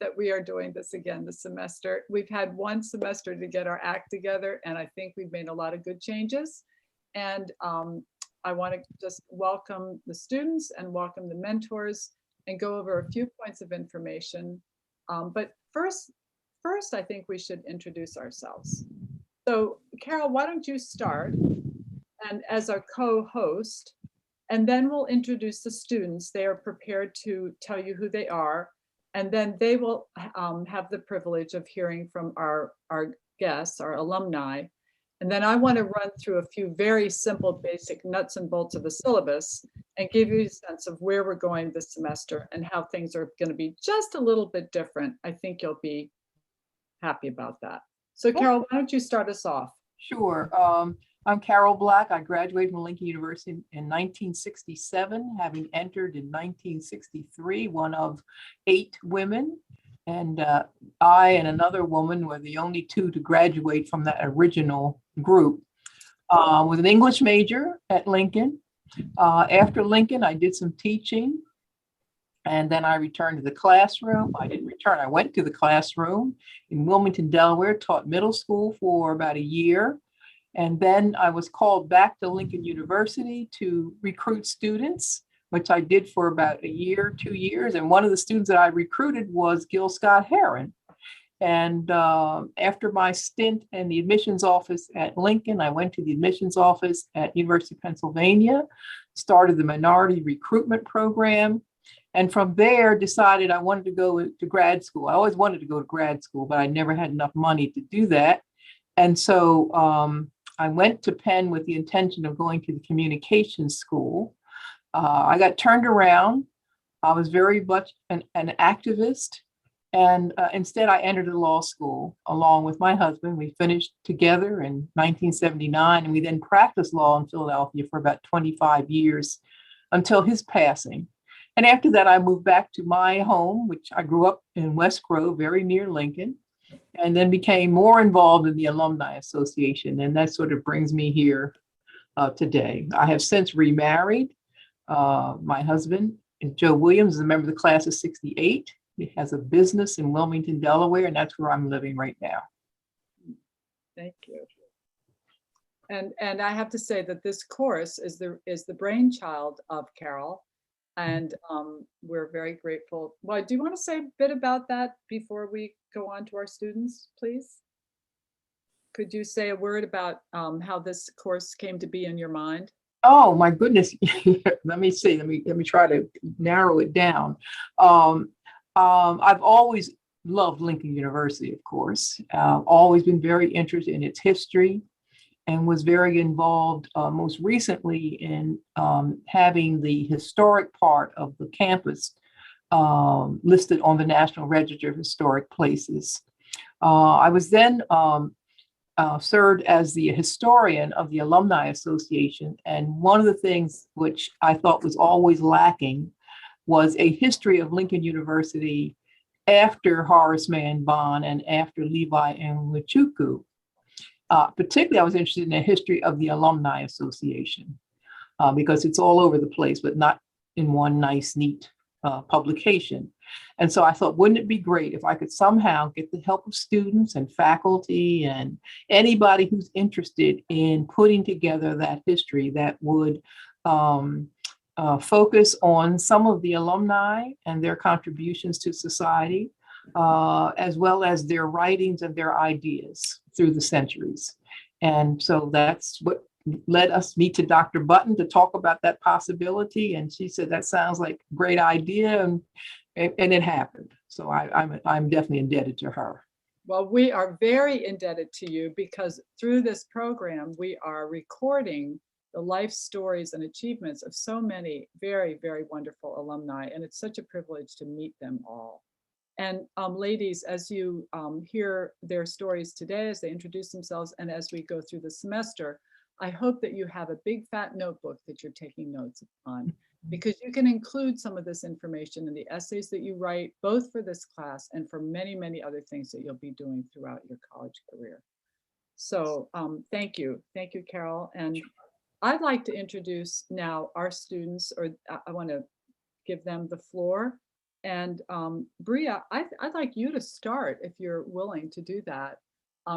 that we are doing this again this semester. We've had one semester to get our act together, and I think we've made a lot of good changes. And I want to just welcome the students and welcome the mentors and go over a few points of information. But first, I think we should introduce ourselves. So Carol, why don't you start and as our co-host, and then we'll introduce the students. They are prepared to tell you who they are, and then they will have the privilege of hearing from our guests, our alumni. And then I want to run through a few very simple, basic nuts and bolts of the syllabus and give you a sense of where we're going this semester and how things are going to be just a little bit different. I think you'll be happy about that. So Carol, why don't you start us off? Sure. I'm Carol Black. I graduated from Lincoln University in 1967, having entered in 1963, one of 8 women. And I and another woman were the only 2 to graduate from that original group. With an English major at Lincoln. After Lincoln, I did some teaching. And then I returned to the classroom. I didn't return, I went to the classroom in Wilmington, Delaware, taught middle school for about a year. And then I was called back to Lincoln University to recruit students, which I did for about a year, 2 years. And one of the students that I recruited was Gil Scott Heron. And after my stint in the admissions office at Lincoln, I went to the admissions office at University of Pennsylvania, started the minority recruitment program. And from there, decided I wanted to go to grad school. I always wanted to go to grad school, but I never had enough money to do that. And so I went to Penn with the intention of going to the communications school. I got turned around. I was very much an activist. And instead, I entered the law school along with my husband. We finished together in 1979, and we then practiced law in Philadelphia for about 25 years until his passing. And after that, I moved back to my home, which I grew up in West Grove, very near Lincoln, and then became more involved in the Alumni Association. And that sort of brings me here today. I have since remarried. My husband, Joe Williams, is a member of the class of 68. He has a business in Wilmington, Delaware, and that's where I'm living right now. Thank you. And I have to say that this course is the brainchild of Carol. And we're very grateful. Well, do you want to say a bit about that before we go on to our students, please? Could you say a word about how this course came to be in your mind? Oh my goodness! Let me see. Let me try to narrow it down. I've always loved Lincoln University, of course. Always been very interested in its history, and was very involved most recently in having the historic part of the campus listed on the National Register of Historic Places. I was then served as the historian of the Alumni Association, and one of the things which I thought was always lacking was a history of Lincoln University after Horace Mann Bond and after Levi Nwachukwu. Particularly, I was interested in the history of the Alumni Association because it's all over the place, but not in one nice, neat publication. And so I thought, wouldn't it be great if I could somehow get the help of students and faculty and anybody who's interested in putting together that history that would focus on some of the alumni and their contributions to society, as well as their writings and their ideas through the centuries. And so that's what led us meet to Dr. Button to talk about that possibility. And she said, that sounds like a great idea. And it happened. So I'm definitely indebted to her. Well, we are very indebted to you because through this program, we are recording the life stories and achievements of so many very, very wonderful alumni. And it's such a privilege to meet them all. And ladies, as you hear their stories today, as they introduce themselves, and as we go through the semester, I hope that you have a big fat notebook that you're taking notes on, because you can include some of this information in the essays that you write, both for this class and for many, many other things that you'll be doing throughout your college career. So thank you. Thank you, Carol. And I'd like to introduce now our students, or I want to give them the floor. And Bria, I'd like you to start if you're willing to do that.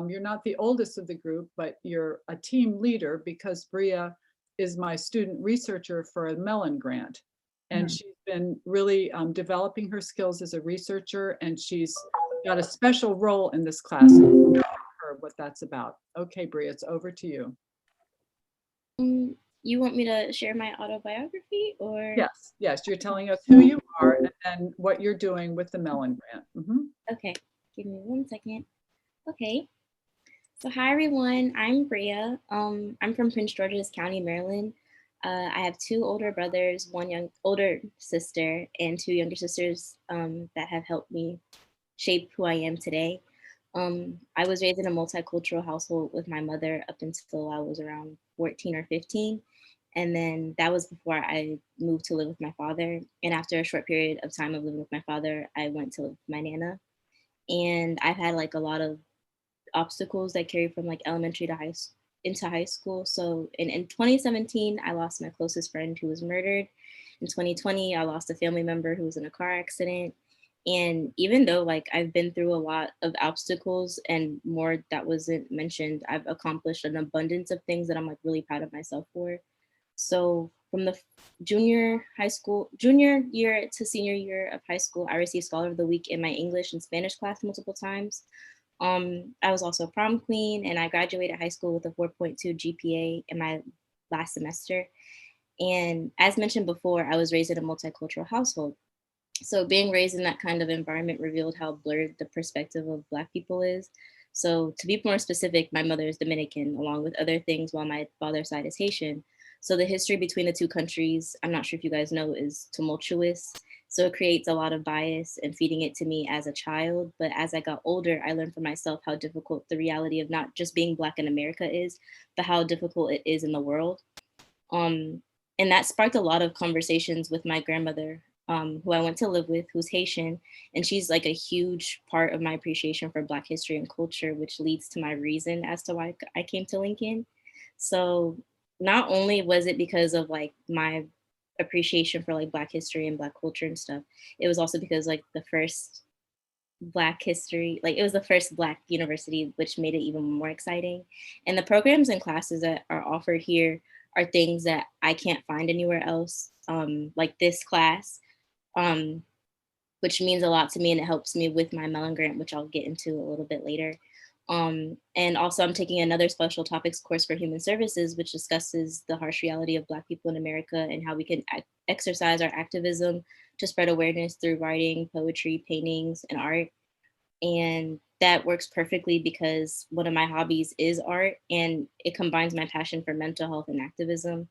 You're not the oldest of the group, but you're a team leader because Bria is my student researcher for a Mellon grant. And she's been really developing her skills as a researcher, and she's got a special role in this class. So her what that's about. Okay, Bria, it's over to you. You want me to share my autobiography or? Yes, yes, you're telling us who you are and what you're doing with the Mellon grant. Okay, give me 1 second. Okay, so hi everyone, I'm Bria. I'm from Prince George's County, Maryland. I have 2 older brothers, 1 older sister, and 2 younger sisters that have helped me shape who I am today. I was raised in a multicultural household with my mother up until I was around 14 or 15. And then that was before I moved to live with my father. And after a short period of time of living with my father, I went to live with my Nana. And I've had like a lot of obstacles that carry from like elementary to into high school. So in 2017, I lost my closest friend who was murdered. In 2020, I lost a family member who was in a car accident. And even though like I've been through a lot of obstacles and more that wasn't mentioned, I've accomplished an abundance of things that I'm like really proud of myself for. So from the junior year to senior year of high school, I received Scholar of the Week in my English and Spanish class multiple times. I was also a prom queen, and I graduated high school with a 4.2 GPA in my last semester. And as mentioned before, I was raised in a multicultural household. So being raised in that kind of environment revealed how blurred the perspective of Black people is. So to be more specific, my mother is Dominican, along with other things, while my father's side is Haitian. So the history between the 2 countries, I'm not sure if you guys know, is tumultuous. So it creates a lot of bias and feeding it to me as a child. But as I got older, I learned for myself how difficult the reality of not just being Black in America is, but how difficult it is in the world. Um, and that sparked a lot of conversations with my grandmother, who I went to live with, who's Haitian. And she's like a huge part of my appreciation for Black history and culture, which leads to my reason as to why I came to Lincoln. So not only was it because of like my appreciation for like Black history and Black culture and stuff, it was also because like the first Black history, like it was the first Black university, which made it even more exciting. And the programs and classes that are offered here are things that I can't find anywhere else, like this class, which means a lot to me, and it helps me with my Mellon grant, which I'll get into a little bit later. And also I'm taking another special topics course for human services, which discusses the harsh reality of Black people in America and how we can exercise our activism to spread awareness through writing, poetry, paintings, and art. And that works perfectly because one of my hobbies is art, and it combines my passion for mental health and activism.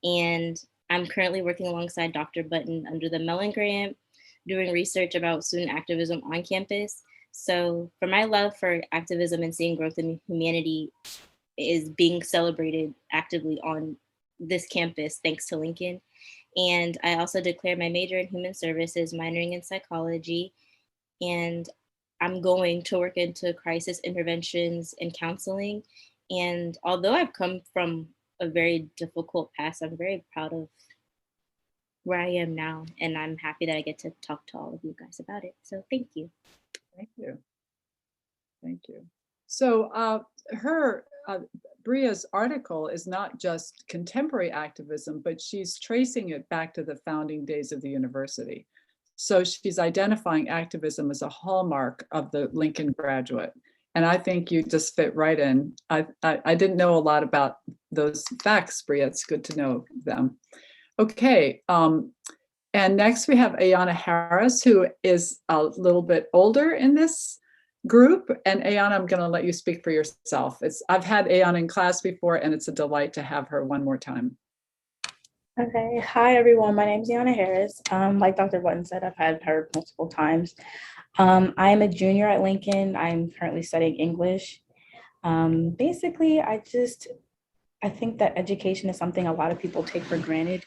And I'm currently working alongside Dr. Button under the Mellon Grant, doing research about student activism on campus. So for my love for activism and seeing growth in humanity is being celebrated actively on this campus, thanks to Lincoln. And I also declared my major in human services, minoring in psychology. And I'm going to work into crisis interventions and counseling. And although I've come from a very difficult past, I'm very proud of where I am now. And I'm happy that I get to talk to all of you guys about it. So thank you. Thank you. Thank you. So Bria's article is not just contemporary activism, but she's tracing it back to the founding days of the university. So she's identifying activism as a hallmark of the Lincoln graduate. And I think you just fit right in. I didn't know a lot about those facts, Bria. It's good to know them. Okay. And next we have Ayana Harris, who is a little bit older in this group. And Ayana, I'm going to let you speak for yourself. I've had Ayana in class before, and it's a delight to have her one more time. Okay, hi everyone. My name is Yana Harris. Like Dr. Button said, I've had her multiple times. I am a junior at Lincoln. I'm currently studying English. Basically, I think that education is something a lot of people take for granted.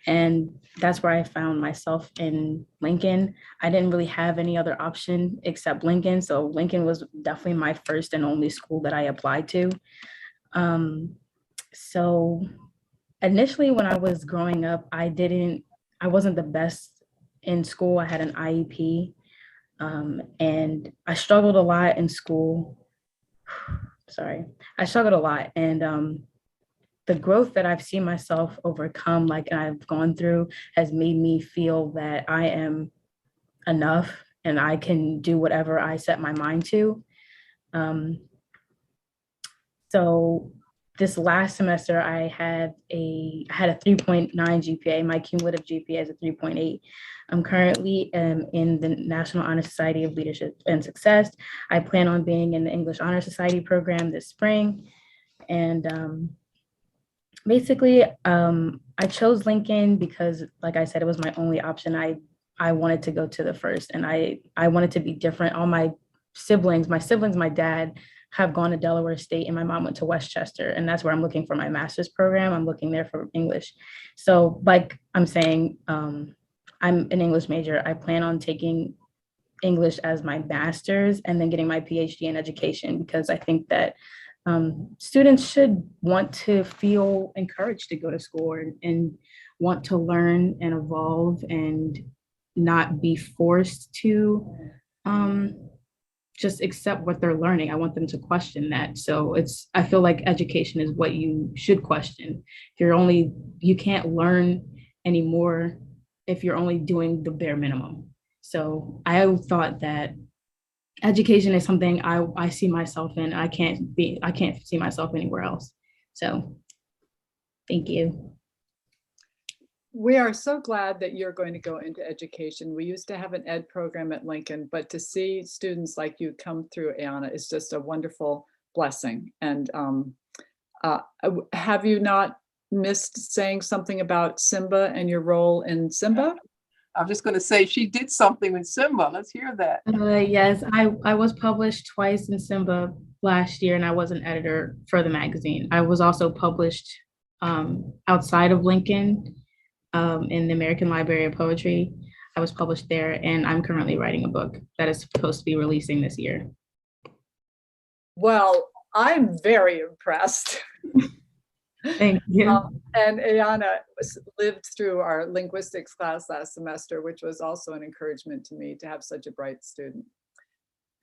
And that's where I found myself in Lincoln. I didn't really have any other option except Lincoln. So Lincoln was definitely my first and only school that I applied to. So initially when I was growing up, I wasn't the best in school, I had an IEP, and I struggled a lot in school. Sorry, I struggled a lot, and the growth that I've seen myself overcome, like I've gone through, has made me feel that I am enough and I can do whatever I set my mind to. Um, so this last semester, I had a 3.9 GPA. My cumulative GPA is a 3.8. I'm currently in the National Honor Society of Leadership and Success. I plan on being in the English Honor Society program this spring. And basically, I chose Lincoln because, like I said, it was my only option. I wanted to go to the first, and I wanted to be different. All my siblings, my dad have gone to Delaware State, and my mom went to Westchester, and that's where I'm looking for my master's program. I'm looking there for English. So, like I'm saying, I'm an English major. I plan on taking English as my master's and then getting my PhD in education, because I think that students should want to feel encouraged to go to school and want to learn and evolve and not be forced to just accept what they're learning. I want them to question that. So I feel like education is what you should question. You can't learn anymore if you're only doing the bare minimum. So I thought that education is something I see myself in. I can't see myself anywhere else. So thank you. We are so glad that you're going to go into education. We used to have an ed program at Lincoln, but to see students like you come through, Ayana, is just a wonderful blessing. And have you not missed saying something about Simba and your role in Simba? I'm just going to say she did something with Simba. Let's hear that. Yes, I was published twice in Simba last year, and I was an editor for the magazine. I was also published outside of Lincoln in the American Library of Poetry. I was published there, and I'm currently writing a book that is supposed to be releasing this year. Well, I'm very impressed. Thank you. And Ayana lived through our linguistics class last semester, which was also an encouragement to me to have such a bright student.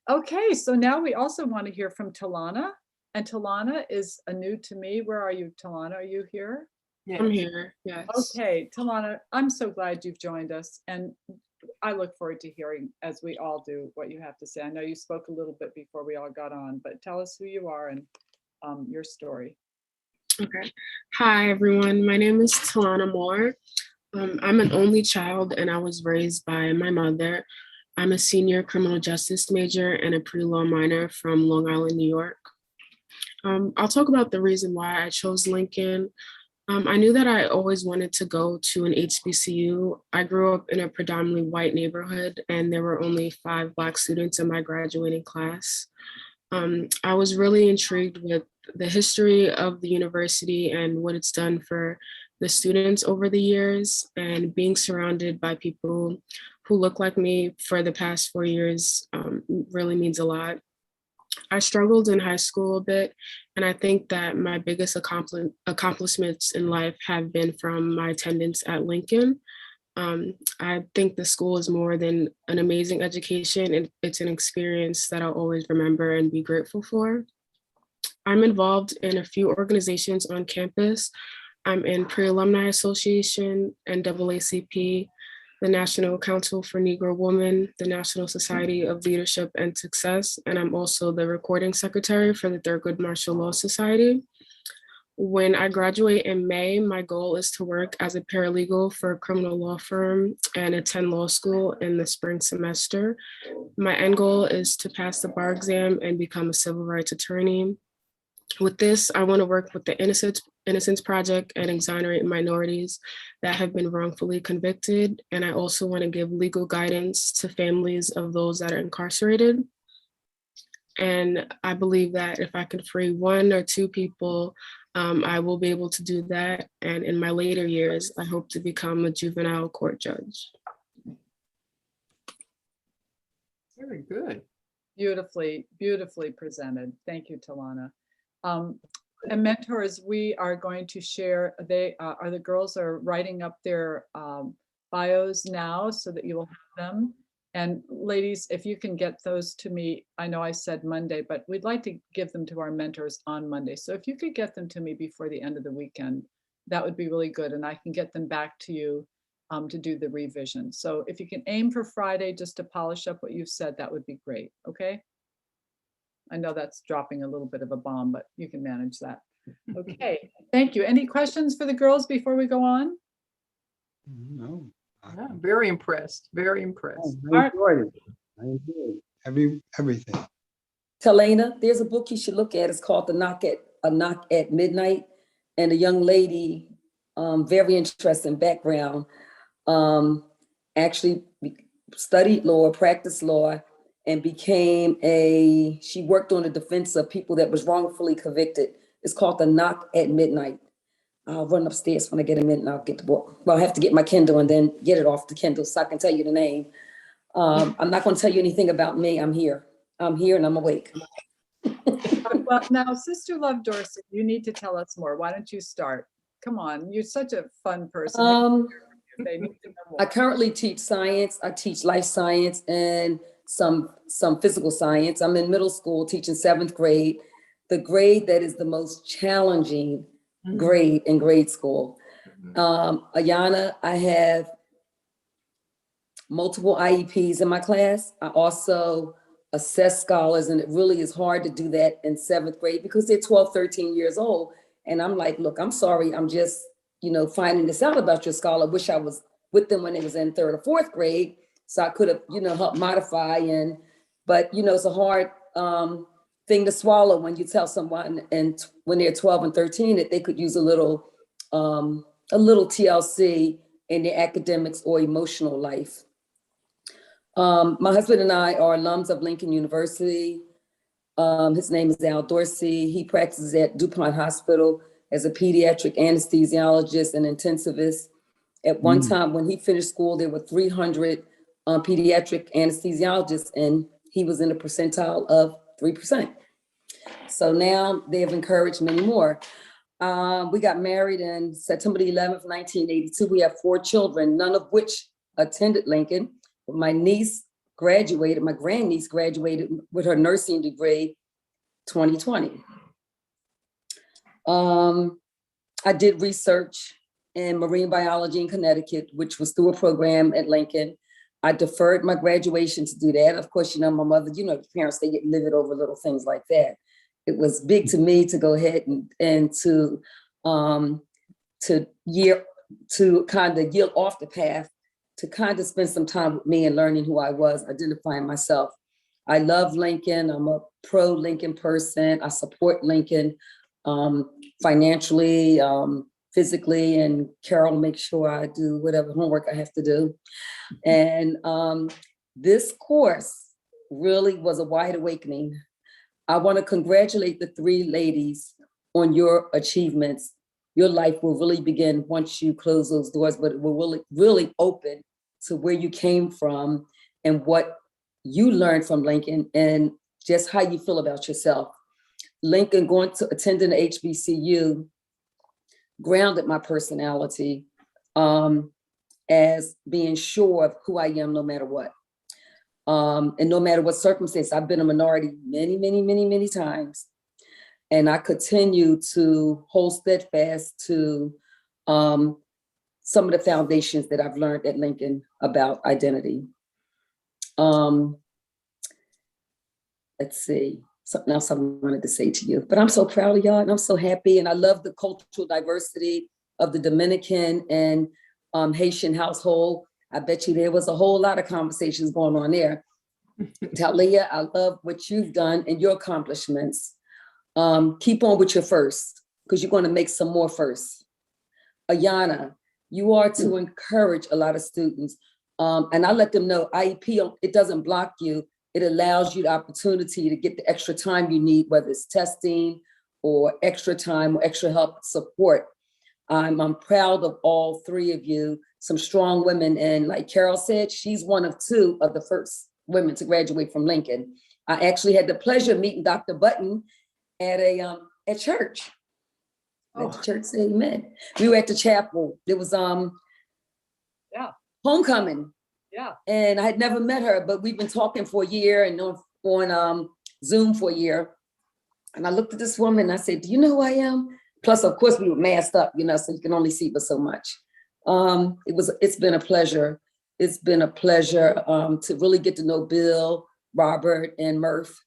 Okay, so now we also want to hear from Talana. And Talana is new to me. Where are you, Talana? Are you here? Yes. I'm here, yes. Okay, Talana, I'm so glad you've joined us. And I look forward to hearing, as we all do, what you have to say. I know you spoke a little bit before we all got on, but tell us who you are and your story. Okay. Hi, everyone. My name is Talana Moore. I'm an only child, and I was raised by my mother. I'm a senior criminal justice major and a pre-law minor from Long Island, New York. I'll talk about the reason why I chose Lincoln. I knew that I always wanted to go to an HBCU. I grew up in a predominantly white neighborhood, and there were only 5 Black students in my graduating class. I was really intrigued with the history of the university and what it's done for the students over the years, and being surrounded by people who look like me for the past 4 years really means a lot. I struggled in high school a bit, and I think that my biggest accomplishments in life have been from my attendance at Lincoln. I think the school is more than an amazing education, and it's an experience that I'll always remember and be grateful for. I'm involved in a few organizations on campus. I'm in Pre-Alumni Association, NAACP, the National Council for Negro Women, the National Society of Leadership and Success, and I'm also the recording secretary for the Thurgood Marshall Law Society. When I graduate in May, my goal is to work as a paralegal for a criminal law firm and attend law school in the spring semester. My end goal is to pass the bar exam and become a civil rights attorney. With this, I want to work with the Innocence Project and exonerate minorities that have been wrongfully convicted. And I also want to give legal guidance to families of those that are incarcerated. And I believe that if I can free 1 or 2 people, I will be able to do that. And in my later years, I hope to become a juvenile court judge. Very good. Beautifully, beautifully presented. Thank you, Talana. And mentors, we are going to share, the girls are writing up their bios now so that you will have them. And ladies, if you can get those to me, I know I said Monday, but we'd like to give them to our mentors on Monday. So if you could get them to me before the end of the weekend, that would be really good. And I can get them back to you to do the revision. So if you can aim for Friday just to polish up what you've said, that would be great. Okay. I know that's dropping a little bit of a bomb, but you can manage that. Okay, thank you. Any questions for the girls before we go on? No. Yeah, I'm very impressed, very impressed. I enjoyed it. I enjoyed everything. Talena, there's a book you should look at. It's called A Knock at Midnight. And a young lady, very interesting background, actually studied law, practiced law, and she worked on the defense of people that was wrongfully convicted. It's called The Knock at Midnight. I'll run upstairs when I get a minute and I'll get the book. Well, I have to get my Kindle and then get it off the Kindle so I can tell you the name. I'm not going to tell you anything about me. I'm here and I'm awake. Well, now, Sister Love Dorsey, you need to tell us more. Why don't you start? Come on, you're such a fun person. They need to know more. I currently teach science. I teach life science and some physical science. I'm in middle school teaching 7th grade, the grade that is the most challenging grade in grade school. Ayana, I have multiple IEPs in my class. I also assess scholars, and it really is hard to do that in 7th grade because they're 12, 13 years old. And I'm like, look, I'm sorry, I'm just, finding this out about your scholar. Wish I was with them when they was in 3rd or 4th grade, so I could have, helped modify. But it's a hard thing to swallow when you tell someone, and when they're 12 and 13, that they could use a little TLC in their academics or emotional life. My husband and I are alums of Lincoln University. His name is Al Dorsey. He practices at DuPont Hospital as a pediatric anesthesiologist and intensivist. At one time, when he finished school, there were 300 pediatric anesthesiologists, and he was in the percentile of 3%. So now they have encouraged many more. We got married in September 11th, 1982. We have 4 children, none of which attended Lincoln. My grandniece graduated with her nursing degree 2020. I did research in marine biology in Connecticut, which was through a program at Lincoln. I deferred my graduation to do that. Of course, my mother, parents, they get livid over little things like that. It was big to me to go ahead and to kind of yield off the path, to kind of spend some time with me and learning who I was, identifying myself. I love Lincoln. I'm a pro-Lincoln person. I support Lincoln financially, physically, and Carol makes sure I do whatever homework I have to do. And this course really was a wide awakening. I want to congratulate the 3 ladies on your achievements. Your life will really begin once you close those doors, but it will really, really open to where you came from and what you learned from Lincoln and just how you feel about yourself. Lincoln, going to attending the HBCU grounded my personality as being sure of who I am no matter what. And no matter what circumstance. I've been a minority many, many, many, many times. And I continue to hold steadfast to some of the foundations that I've learned at Lincoln about identity. Let's see, something else I wanted to say to you, but I'm so proud of y'all and I'm so happy. And I love the cultural diversity of the Dominican and Haitian household. I bet you there was a whole lot of conversations going on there. Talia, I love what you've done and your accomplishments. Keep on with your first, because you're going to make some more first. Ayana, you are to encourage a lot of students. And I let them know IEP, it doesn't block you. It allows you the opportunity to get the extra time you need, whether it's testing or extra time or extra help support. I'm proud of all 3 of you, some strong women. And like Carol said, she's one of 2 of the first women to graduate from Lincoln. I actually had the pleasure of meeting Dr. Button at church. At the church, amen. We were at the chapel. There was homecoming. Yeah. And I had never met her, but we've been talking for a year and on Zoom for a year. And I looked at this woman and I said, do you know who I am? Plus, of course, we were masked up, so you can only see but so much. It's been a pleasure. It's been a pleasure to really get to know Bill, Robert, and Murph.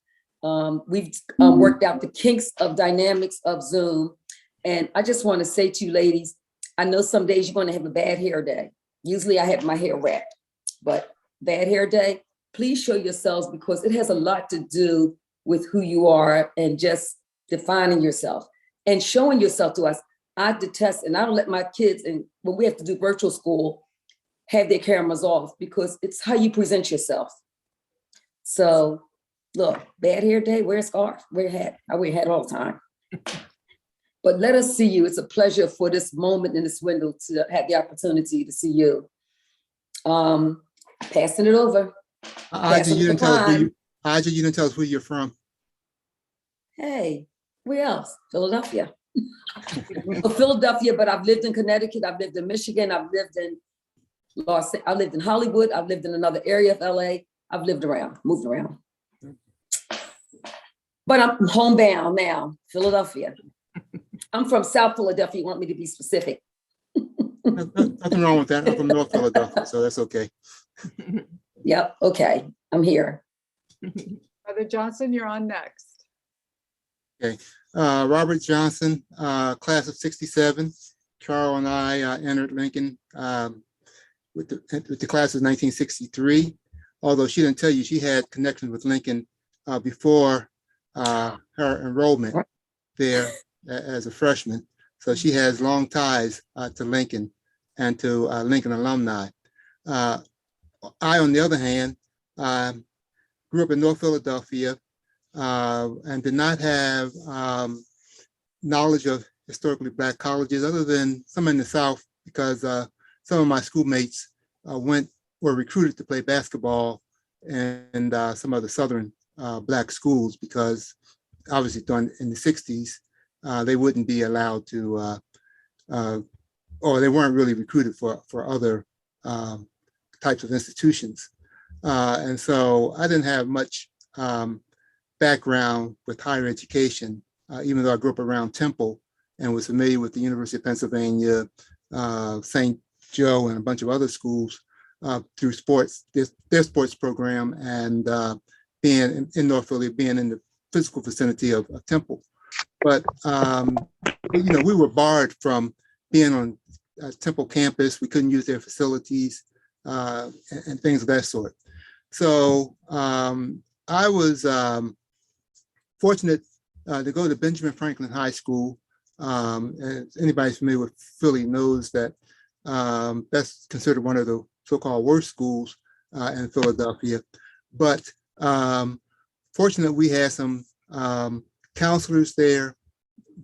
We've worked out the kinks of dynamics of Zoom. And I just want to say to you ladies, I know some days you're going to have a bad hair day. Usually I have my hair wrapped, but bad hair day, please show yourselves because it has a lot to do with who you are and just defining yourself and showing yourself to us. I detest, and I don't let my kids, and when we have to do virtual school, have their cameras off because it's how you present yourself. So look, bad hair day, wear a scarf, wear a hat. I wear a hat all the time. But let us see you. It's a pleasure for this moment in this window to have the opportunity to see you. Passing it over. Aja, you didn't tell us where you're from. Hey, where else? Philadelphia. Well, Philadelphia, but I've lived in Connecticut. I've lived in Michigan. I've lived in I lived in Hollywood. I've lived in another area of LA. I've lived around, moved around. But I'm homebound now, Philadelphia. I'm from South Philadelphia. You want me to be specific? Nothing wrong with that. I'm from North Philadelphia, so that's okay. Yep, okay, I'm here. Brother Johnson, you're on next. Okay, Robert Johnson, class of '67. Carol and I entered Lincoln with the class of 1963. Although she didn't tell you, she had connections with Lincoln before her enrollment there as a freshman. So she has long ties to Lincoln and to Lincoln alumni. I, on the other hand, grew up in North Philadelphia and did not have knowledge of historically Black colleges other than some in the South because some of my schoolmates were recruited to play basketball in some of the Southern Black schools because obviously in the 60s, they wouldn't be allowed to, or they weren't really recruited for other types of institutions. And so I didn't have much background with higher education, even though I grew up around Temple and was familiar with the University of Pennsylvania, St. Joe, and a bunch of other schools through sports, their sports program, and being in North Philly, being in the physical vicinity of Temple. But, we were barred from being on Temple campus. We couldn't use their facilities and things of that sort. So I was fortunate to go to Benjamin Franklin High School. And anybody familiar with Philly knows that that's considered one of the so-called worst schools in Philadelphia. But fortunately, we had some counselors there,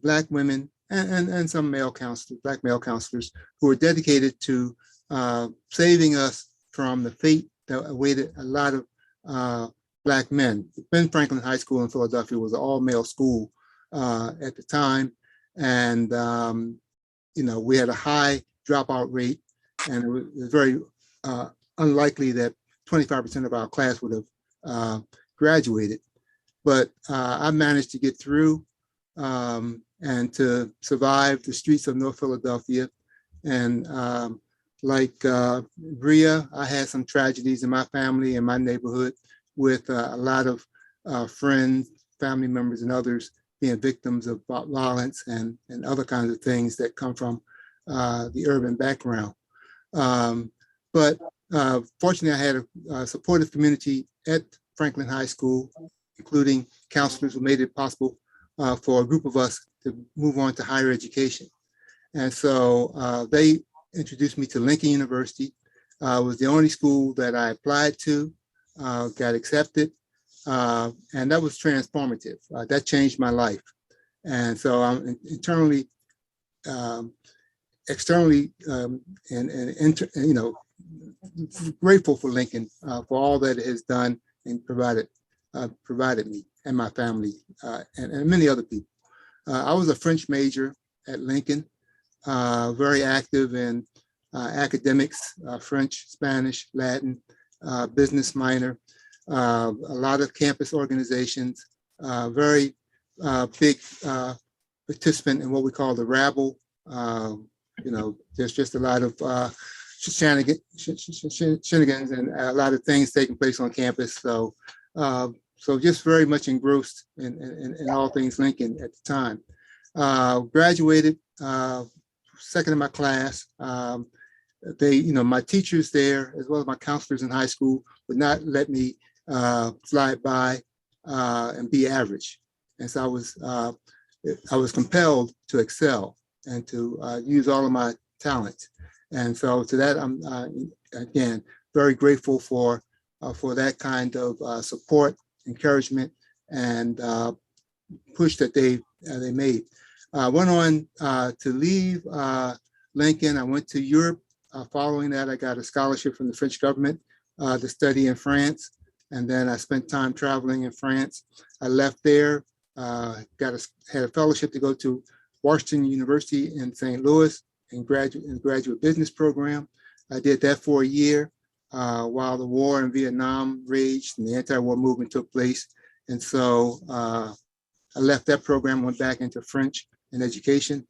Black women, and some Black male counselors who were dedicated to saving us from the fate that awaited a lot of Black men. Ben Franklin High School in Philadelphia was an all-male school at the time. And, we had a high dropout rate, and it was very unlikely that 25% of our class would have graduated. But I managed to get through and to survive the streets of North Philadelphia. And like Bria, I had some tragedies in my family and my neighborhood with a lot of friends, family members, and others being victims of violence and other kinds of things that come from the urban background. But fortunately, I had a supportive community at Franklin High School, including counselors who made it possible for a group of us to move on to higher education. And so they introduced me to Lincoln University. It was the only school that I applied to, got accepted, and that was transformative. That changed my life. And so I'm internally, externally, grateful for Lincoln for all that it has done and provided me and my family and many other people. I was a French major at Lincoln, very active in academics, French, Spanish, Latin, business minor, a lot of campus organizations, very big participant in what we call the rabble. There's just a lot of shenanigans and a lot of things taking place on campus. So just very much engrossed in all things Lincoln at the time. Graduated second in my class. My teachers there, as well as my counselors in high school, would not let me slide by and be average. And so I was compelled to excel and to use all of my talents. And so to that, I'm again very grateful for that kind of support, encouragement, and push that they made. Went on to leave Lincoln. I went to Europe. Following that, I got a scholarship from the French government to study in France. And then I spent time traveling in France. I left there, had a fellowship to go to Washington University in St. Louis in graduate business program. I did that for a year while the war in Vietnam raged and the anti-war movement took place. And so I left that program, went back into French and education,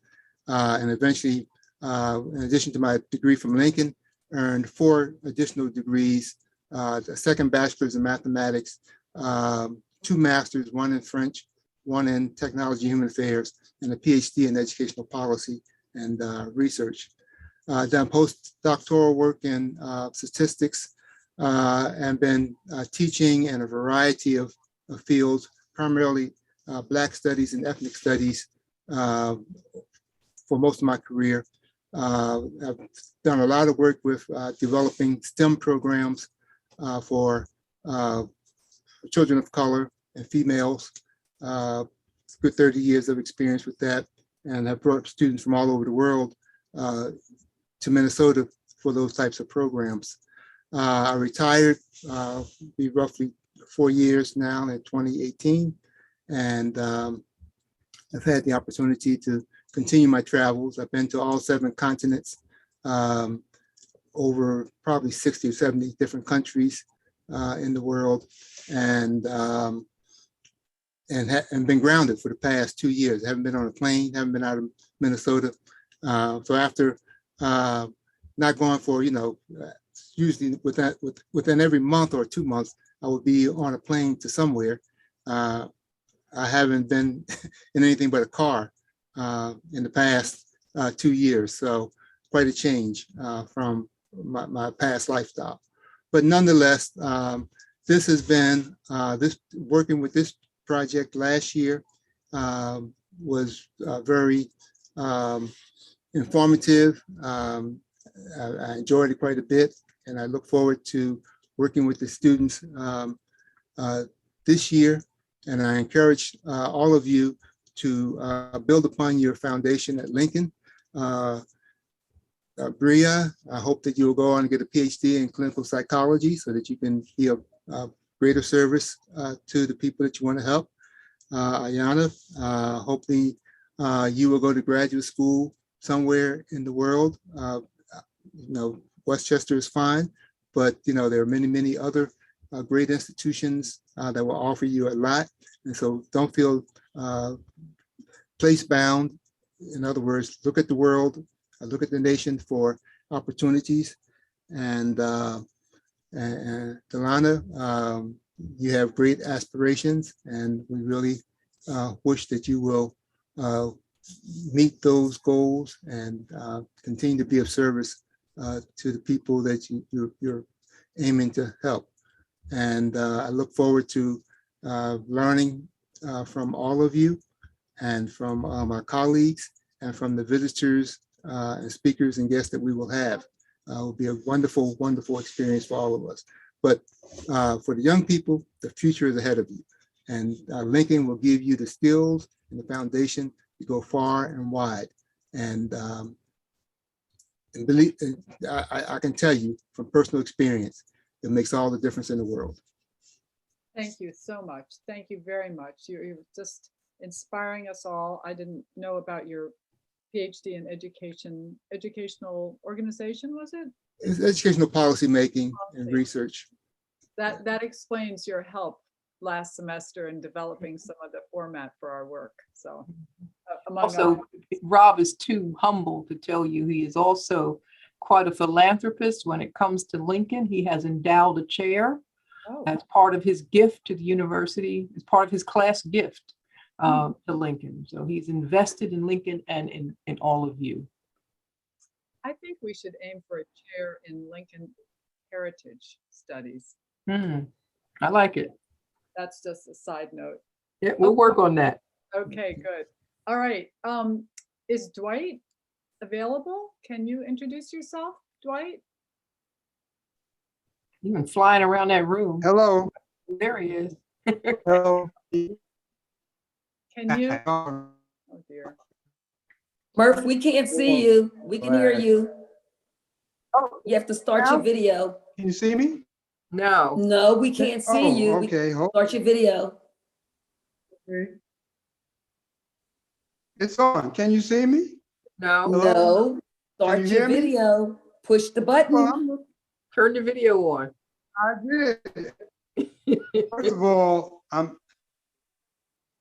and eventually, in addition to my degree from Lincoln, earned 4 additional degrees, a second bachelor's in mathematics, 2 masters, 1 in French, 1 in technology and human affairs, and a PhD in educational policy and research. Done postdoctoral work in statistics and been teaching in a variety of fields, primarily Black studies and ethnic studies for most of my career. I've done a lot of work with developing STEM programs for children of color and females. Good 30 years of experience with that, and have brought students from all over the world to Minnesota for those types of programs. I retired, be roughly 4 years now in 2018, and I've had the opportunity to continue my travels. I've been to all 7 continents, over probably 60 or 70 different countries in the world, and been grounded for the past 2 years. I haven't been on a plane, haven't been out of Minnesota. So after not going for, usually within every month or 2 months, I would be on a plane to somewhere. I haven't been in anything but a car in the past 2 years. So quite a change from my past lifestyle. But nonetheless, this has been, working with this project last year was very informative. I enjoyed it quite a bit, and I look forward to working with the students this year. And I encourage all of you to build upon your foundation at Lincoln. Bria, I hope that you will go on and get a PhD in clinical psychology so that you can be of greater service to the people that you want to help. Ayana, hopefully you will go to graduate school somewhere in the world. Westchester is fine, but there are many, many other great institutions that will offer you a lot. And so don't feel place bound. In other words, look at the world, look at the nation for opportunities. And Delana, you have great aspirations, and we really wish that you will meet those goals and continue to be of service to the people that you're aiming to help. And I look forward to learning from all of you and from our colleagues and from the visitors and speakers and guests that we will have. It will be a wonderful, wonderful experience for all of us. But for the young people, the future is ahead of you. And Lincoln will give you the skills and the foundation to go far and wide. And believe, I can tell you from personal experience, it makes all the difference in the world. Thank you so much. Thank you very much. You're just inspiring us all. I didn't know about your PhD in educational organization, was it? It's educational policy making and research. That explains your help last semester in developing some of the format for our work. So among Also, others. Rob is too humble to tell you he is also quite a philanthropist when it comes to Lincoln. He has endowed a chair Oh, as part of his gift to the university, as part of his class gift to Lincoln. So he's invested in Lincoln and in all of you. I think we should aim for a chair in Lincoln Heritage Studies. I like it. That's just a side note. Yeah, we'll work on that. Okay, good. All right. Is Dwight available? Can you introduce yourself, Dwight? You've been flying around that room. Hello. There he is. Hello. Can you? Oh dear. Murph, we can't see you. We can hear you. Oh, You have to start your video. can you see me? No. No, we can't see Oh, you. okay. Start your video. Okay. It's on. Can you see me? No. Hello? No, start you your hear me? video. Push the Well, button. Turn the video on. I did. First of all,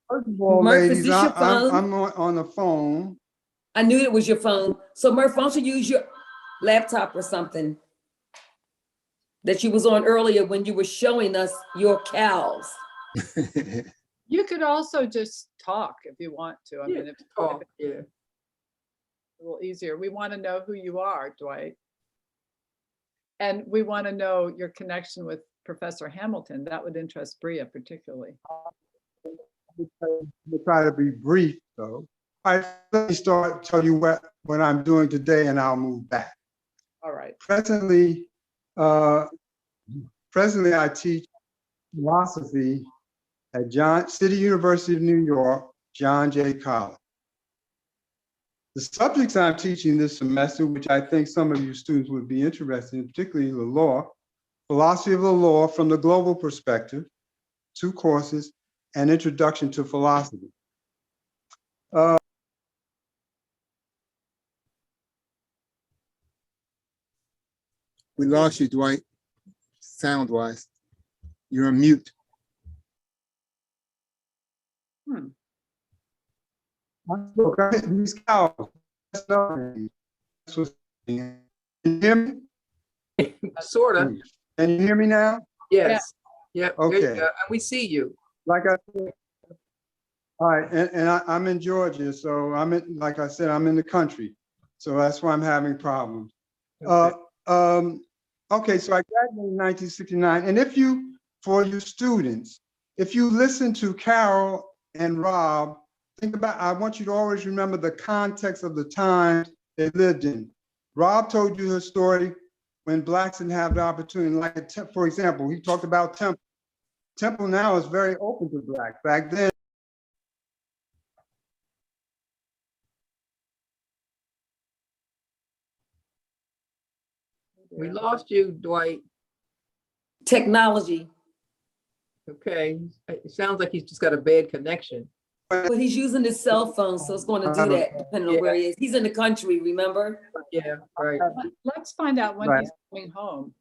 Murph, is ladies, this your phone? I'm on the phone. I knew it was your phone. So Murph, why don't you use your laptop or something that you was on earlier when you were showing us your cows? You could also just talk if you want to. I Yeah, mean, if talk, it's yeah. a little easier. We want to know who you are, Dwight. And we want to know your connection with Professor Hamilton. That would interest Bria particularly. We'll try to be brief, though. All right, let me tell you what I'm doing today, and I'll move back. All right. Presently, I teach philosophy at City University of New York, John Jay College. The subjects I'm teaching this semester, which I think some of you students would be interested in, particularly the law, philosophy of the law from the global perspective, 2 courses, and introduction to philosophy. We lost you, Dwight, sound-wise. You're on mute. Look, these cows. Can you hear me? Sort of. Can you hear me now? Yes. Yep. There you Okay. go. And we see you. Like I said, all right, and I'm in Georgia, so like I said, I'm in the country, so that's why I'm having problems. Okay, so I graduated in 1969, and for your students, if you listen to Carol and Rob, I want you to always remember the context of the time they lived in. Rob told you her story when Blacks didn't have the opportunity, like, for example, he talked about Temple. Temple now is very open to Blacks. Back then, We lost you, Dwight. Technology. Okay. It sounds like he's just got a bad connection. But he's using his cell phone, so it's going to do that depending on where he is. He's in the country, remember? Yeah, right. Let's find out when Right. he's coming home.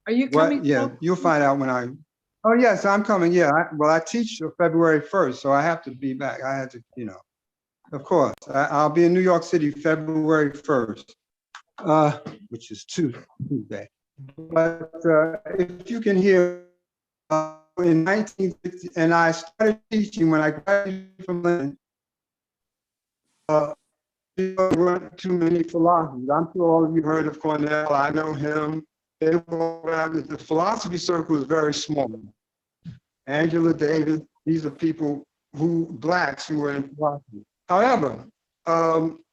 Are you coming? yeah, home? you'll find out when oh, yes, I'm coming, yeah. I teach February 1st, so I have to be back. I had to, of course. I'll be in New York City February 1st, which is Tuesday. But if you can hear, in 1960, and I started teaching when I graduated from London, there weren't too many philosophers. I'm sure all of you heard of Cornell. I know him. The philosophy circle is very small. Angela Davis, these are people Blacks who were in philosophy. However,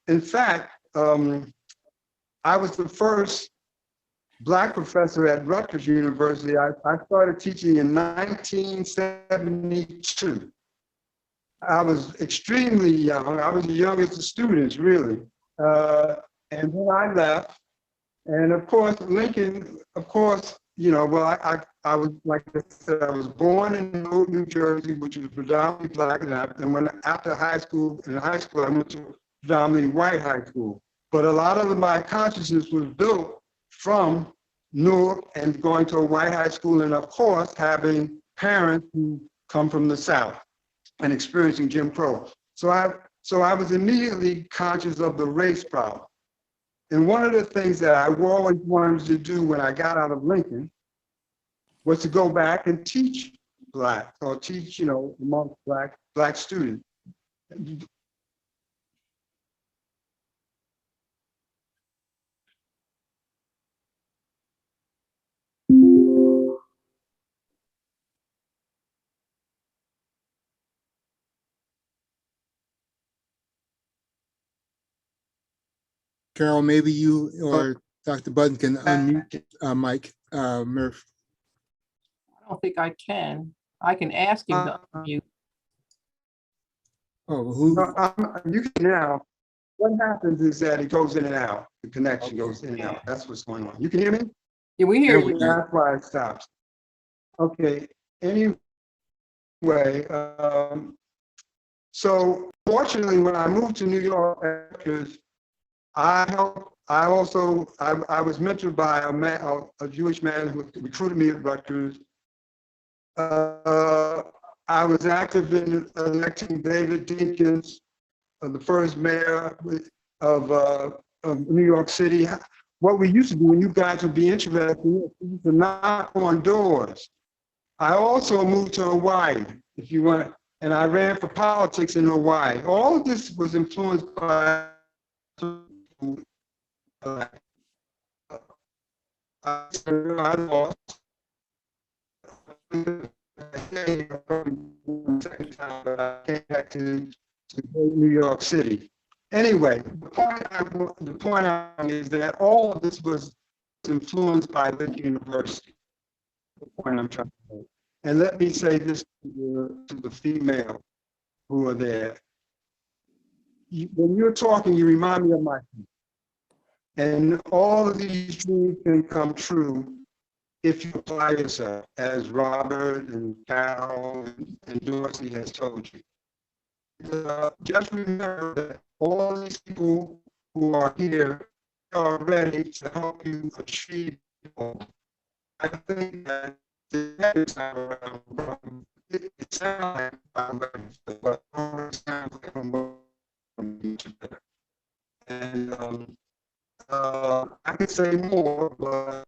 in fact, I was the first Black professor at Rutgers University. I started teaching in 1972. I was extremely young. I was the youngest of students, really. And then I left. And of course, Lincoln, I I was, like I said, I was born in Newark, New Jersey, which was predominantly black, and when after high school, I went to a predominantly white high school. But a lot of my consciousness was built from Newark and going to a white high school, and of course, having parents who come from the South and experiencing Jim Crow. So I was immediately conscious of the race problem. And one of the things that I always wanted to do when I got out of Lincoln was to go back and teach black, or teach, amongst black students. Carol, maybe you or Dr. Button can unmute Mike Murph. I don't think I can. I can ask him to unmute. Oh, who? You can now. What happens is that it goes in and out. The connection goes in and out. That's what's going on. You can hear me? Yeah, we hear you. That's why it stops. Okay. Anyway, so fortunately, when I moved to New York, because I was mentored by a Jewish man who recruited me at Rutgers. I was active in electing David Dinkins, the first mayor of New York City. What we used to do, when you guys would be interested, we used to knock on doors. I also moved to Hawaii, if you want, and I ran for politics in Hawaii. All of this was influenced by I lost. Second time, but I came back to New York City. Anyway, the point is that all of this was influenced by Lincoln University. The point I'm trying to make. And let me say this to the female who are there. When you're talking, you remind me of my family. And all of these dreams can come true if you apply yourself, as Robert and Carol and Dorsey has told you. Just remember that all these people who are here are ready to help you achieve it all. I think that the next time around, it sounds like I'm ready, but it sounds like I'm ready to better. And I could say more, but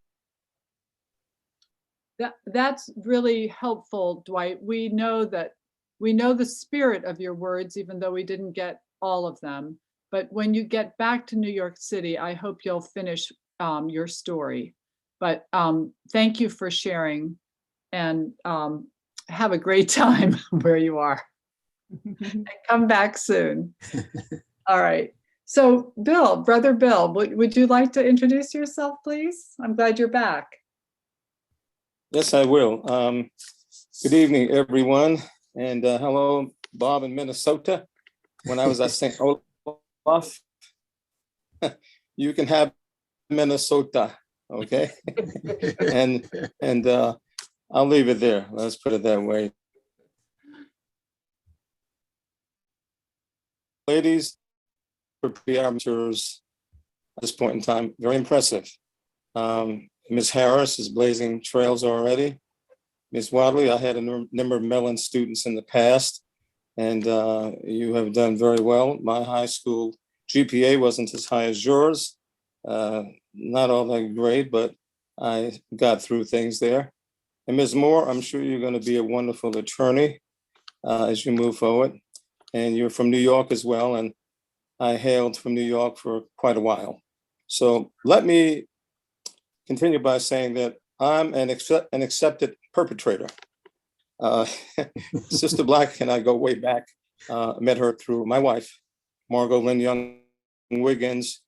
That's really helpful, Dwight. We know the spirit of your words, even though we didn't get all of them. But when you get back to New York City, I hope you'll finish your story. But thank you for sharing, and have a great time where you are. And come back soon. All right. So Bill, Brother Bill, would you like to introduce yourself, please? I'm glad you're back. Yes, I will. Good evening, everyone. And hello, Bob in Minnesota. When I was at St. Olaf, you can have Minnesota, okay? and I'll leave it there. Let's put it that way. Ladies, the amateurs at this point in time, very impressive. Ms. Harris is blazing trails already. Ms. Wadley, I had a number of Mellon students in the past, and you have done very well. My high school GPA wasn't as high as yours. Not all that great, but I got through things there. And Ms. Moore, I'm sure you're going to be a wonderful attorney as you move forward. And you're from New York as well, and I hailed from New York for quite a while. So let me continue by saying that I'm an accepted perpetrator. Sister Black and I go way back. Met her through my wife, Margot Lynn Young Wiggins,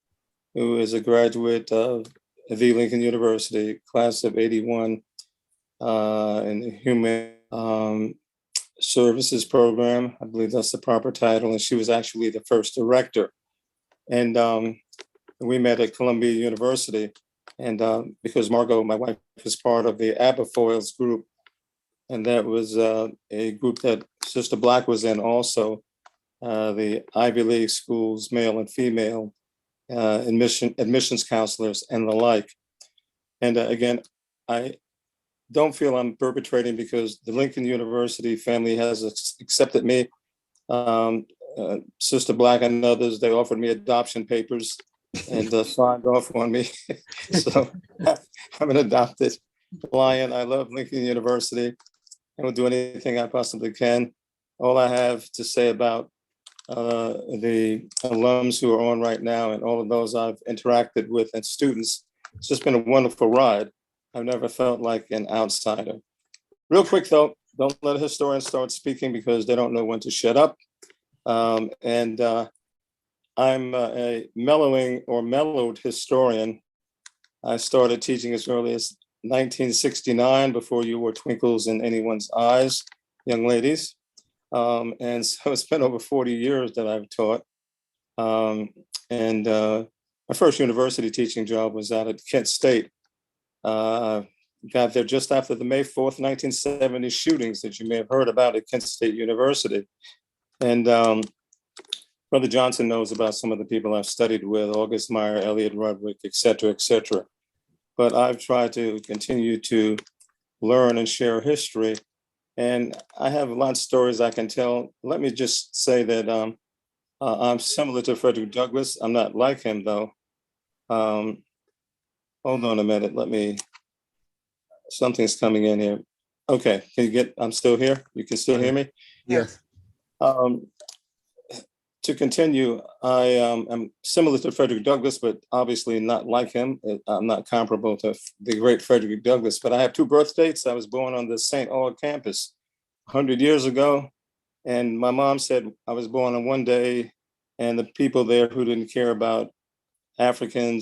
who is a graduate of the Lincoln University, class of 81 in the Human Services Program. I believe that's the proper title. And she was actually the first director. And we met at Columbia University. And because Margot, my wife, is part of the Aberfoyles group, and that was a group that Sister Black was in also, the Ivy League schools, male and female, admissions counselors and the like. And again, I don't feel I'm perpetrating because the Lincoln University family has accepted me. Sister Black and others, they offered me adoption papers and signed off on me. So I'm an adopted Lion. I love Lincoln University and will do anything I possibly can. All I have to say about the alums who are on right now and all of those I've interacted with and students, it's just been a wonderful ride. I've never felt like an outsider. Real quick though, don't let a historian start speaking because they don't know when to shut up. I'm a mellowed historian. I started teaching as early as 1969, before you were twinkles in anyone's eyes, young ladies. And so it's been over 40 years that I've taught. My first university teaching job was out at Kent State. Got there just after the May 4th, 1970 shootings that you may have heard about at Kent State University. And Brother Johnson knows about some of the people I've studied with, August Meyer, Elliot Rudwick, et cetera, et cetera. But I've tried to continue to learn and share history. And I have lots of stories I can tell. Let me just say that I'm similar to Frederick Douglass. I'm not like him though. Hold on a minute, something's coming in here. Okay, I'm still here? You can still hear me? Yes. To continue, I am similar to Frederick Douglass, but obviously not like him. I'm not comparable to the great Frederick Douglass, but I have two birth dates. I was born on the St. Aug campus 100 years ago. And my mom said I was born on one day, and the people there who didn't care about African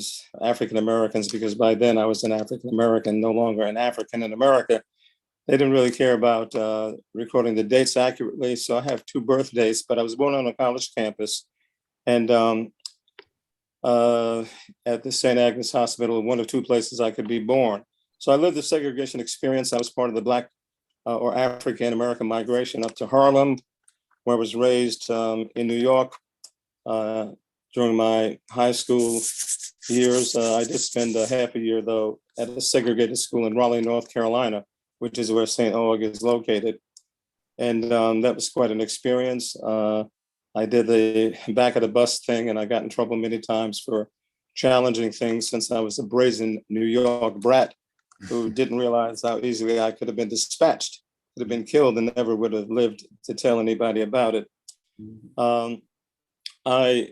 Americans, because by then I was an African American, no longer an African in America, they didn't really care about recording the dates accurately. So I have two birth dates, but I was born on a college campus, and at the St. Agnes Hospital, one of two places I could be born. So I lived the segregation experience. I was part of the Black or African American migration up to Harlem, where I was raised in New York. During my high school years, I did spend a half a year though at a segregated school in Raleigh, North Carolina, which is where St. Aug is located. And that was quite an experience. I did the back of the bus thing, and I got in trouble many times for challenging things, since I was a brazen New York brat who didn't realize how easily I could have been dispatched, could have been killed, and never would have lived to tell anybody about it. I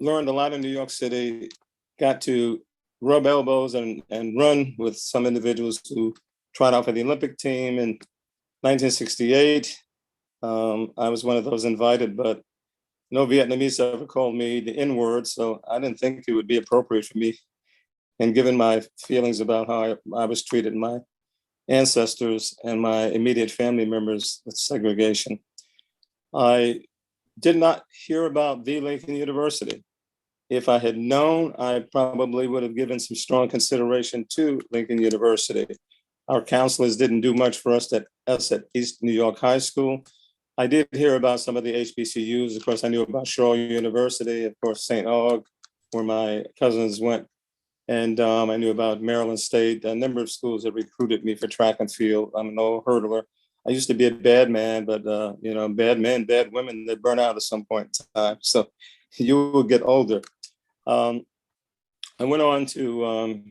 learned a lot in New York City, got to rub elbows and run with some individuals who tried out for the Olympic team in 1968. I was one of those invited, but no Vietnamese ever called me the N-word, so I didn't think it would be appropriate for me. And given my feelings about how I was treated, my ancestors and my immediate family members with segregation, I did not hear about the Lincoln University. If I had known, I probably would have given some strong consideration to Lincoln University. Our counselors didn't do much for us at East New York High School. I did hear about some of the HBCUs. Of course, I knew about Shaw University, of course, St. Aug, where my cousins went. And I knew about Maryland State, a number of schools that recruited me for track and field. I'm an old hurdler. I used to be a bad man, but bad men, bad women, they burn out at some point in time. So you will get older. I went on to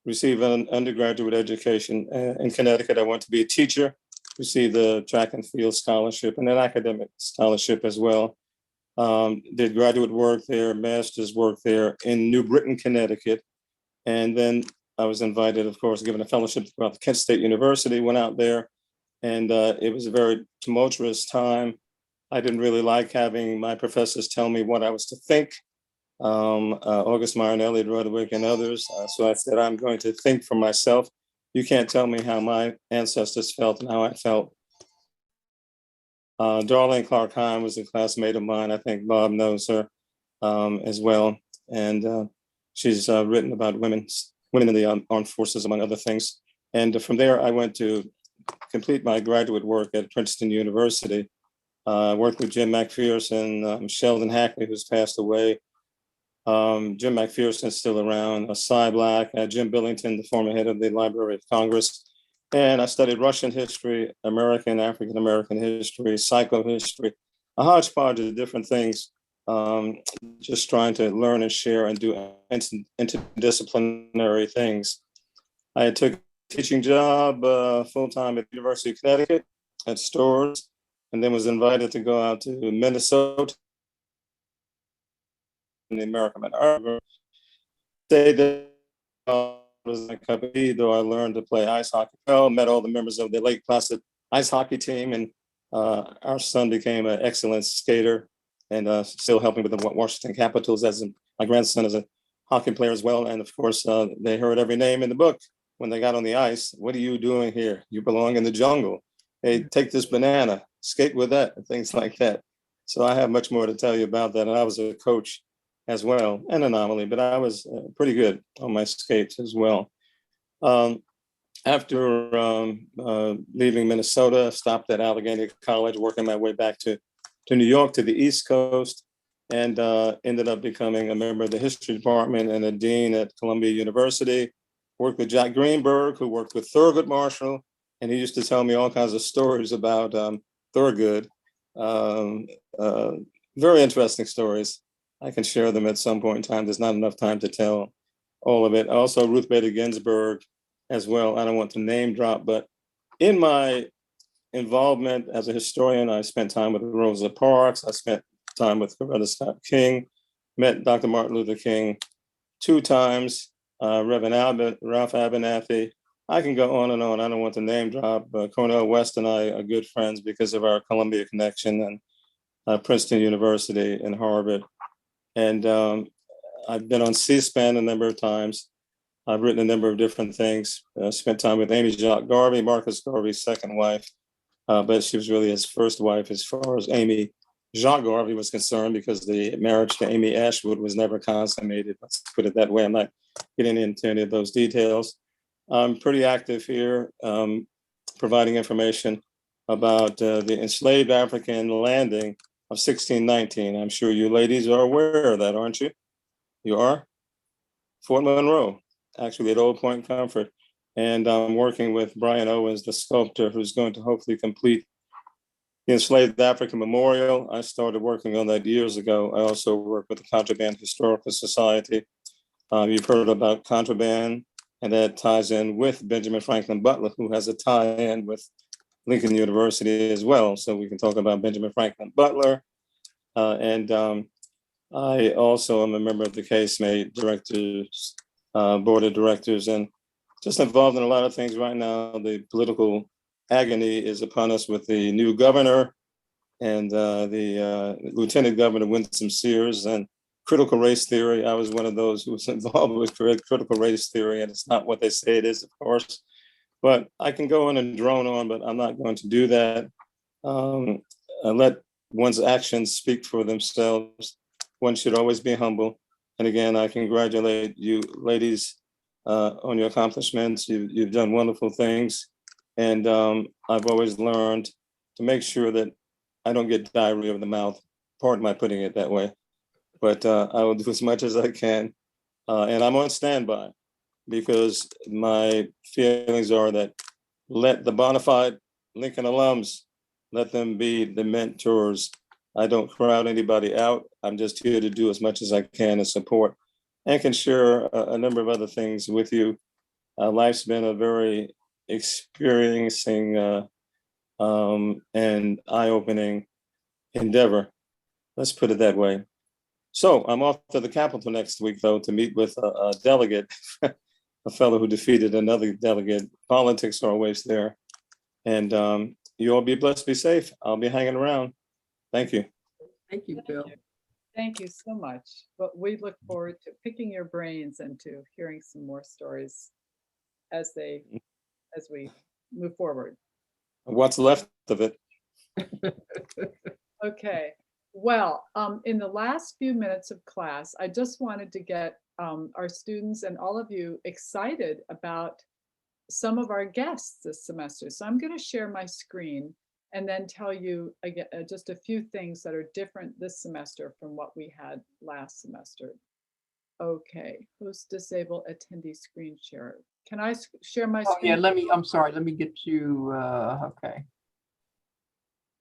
receive an undergraduate education in Connecticut. I went to be a teacher, received a track and field scholarship and an academic scholarship as well. Did graduate work there, master's work there in New Britain, Connecticut. And then I was invited, of course, given a fellowship throughout Kent State University, went out there, and it was a very tumultuous time. I didn't really like having my professors tell me what I was to think. August Meyer and Elliot Rudwick and others. So I said, I'm going to think for myself. You can't tell me how my ancestors felt and how I felt. Darlene Clark Hine was a classmate of mine. I think Bob knows her as well. And she's written about women's women in the armed forces, among other things. And from there, I went to complete my graduate work at Princeton University. I worked with Jim McPherson, Sheldon Hackley, who's passed away. Jim McPherson's still around, Cy Black, Jim Billington, the former head of the Library of Congress. And I studied Russian history, American, African-American history, psychohistory, a hodgepodge of different things, just trying to learn and share and do interdisciplinary things. I took a teaching job full-time at the University of Connecticut at Storrs, and then was invited to go out to Minnesota in the American Harbor. Stayed there. Was a cup of tea, though I learned to play ice hockey well, met all the members of the Lake Placid ice hockey team, and our son became an excellent skater and still helping with the Washington Capitals as my grandson is a hockey player as well. And of course, they heard every name in the book when they got on the ice. What are you doing here? You belong in the jungle. Hey, take this banana, skate with that, and things like that. So I have much more to tell you about that. And I was a coach as well, an anomaly, but I was pretty good on my skates as well. After leaving Minnesota, stopped at Allegheny College, working my way back to New York, to the East Coast, and ended up becoming a member of the history department and a dean at Columbia University. Worked with Jack Greenberg, who worked with Thurgood Marshall, and he used to tell me all kinds of stories about Thurgood. Very interesting stories. I can share them at some point in time. There's not enough time to tell all of it. Also, Ruth Bader Ginsburg as well. I don't want to name drop, but in my involvement as a historian, I spent time with Rosa Parks. I spent time with Coretta Scott King, met Dr. Martin Luther King 2 times, Reverend Ralph Abernathy. I can go on and on. I don't want to name drop. Cornel West and I are good friends because of our Columbia connection and Princeton University and Harvard. And I've been on C-SPAN a number of times. I've written a number of different things. Spent time with Amy Jacques Garvey, Marcus Garvey's second wife, but she was really his first wife as far as Amy Jacques Garvey was concerned, because the marriage to Amy Ashwood was never consummated. Let's put it that way. I'm not getting into any of those details. I'm pretty active here, providing information about the enslaved African landing of 1619. I'm sure you ladies are aware of that, aren't you? You are? Fort Monroe, actually at Old Point Comfort. And I'm working with Brian Owens, the sculptor, who's going to hopefully complete the Enslaved African Memorial. I started working on that years ago. I also work with the Contraband Historical Society. You've heard about contraband, and that ties in with Benjamin Franklin Butler, who has a tie-in with Lincoln University as well. So we can talk about Benjamin Franklin Butler. I also am a member of the Casemate Directors, Board of Directors, and just involved in a lot of things right now. The political agony is upon us with the new governor and the Lieutenant Governor Winsome Sears and critical race theory. I was one of those who was involved with critical race theory, and it's not what they say it is, of course. But I can go on and drone on, but I'm not going to do that. Let one's actions speak for themselves. One should always be humble. And again, I congratulate you ladies on your accomplishments. You've done wonderful things. And I've always learned to make sure that I don't get diarrhea of the mouth. Pardon my putting it that way. But I will do as much as I can. And I'm on standby, because my feelings are that let the bona fide Lincoln alums, let them be the mentors. I don't crowd anybody out. I'm just here to do as much as I can and support, and can share a number of other things with you. Life's been a very experiencing and eye-opening endeavor. Let's put it that way. So I'm off to the Capitol next week, though, to meet with a delegate, a fellow who defeated another delegate. Politics are always there. And you all be blessed, be safe. I'll be hanging around. Thank you. Thank you, Bill. Thank you so much. But we look forward to picking your brains and to hearing some more stories as we move forward. What's left of it. Okay, Well, in the last few minutes of class, I just wanted to get our students and all of you excited about some of our guests this semester. So I'm going to share my screen and then tell you again just a few things that are different this semester from what we had last semester. Okay, host disable attendee screen share. Can I share my Oh, screen? yeah, I'm sorry, let me get you, okay.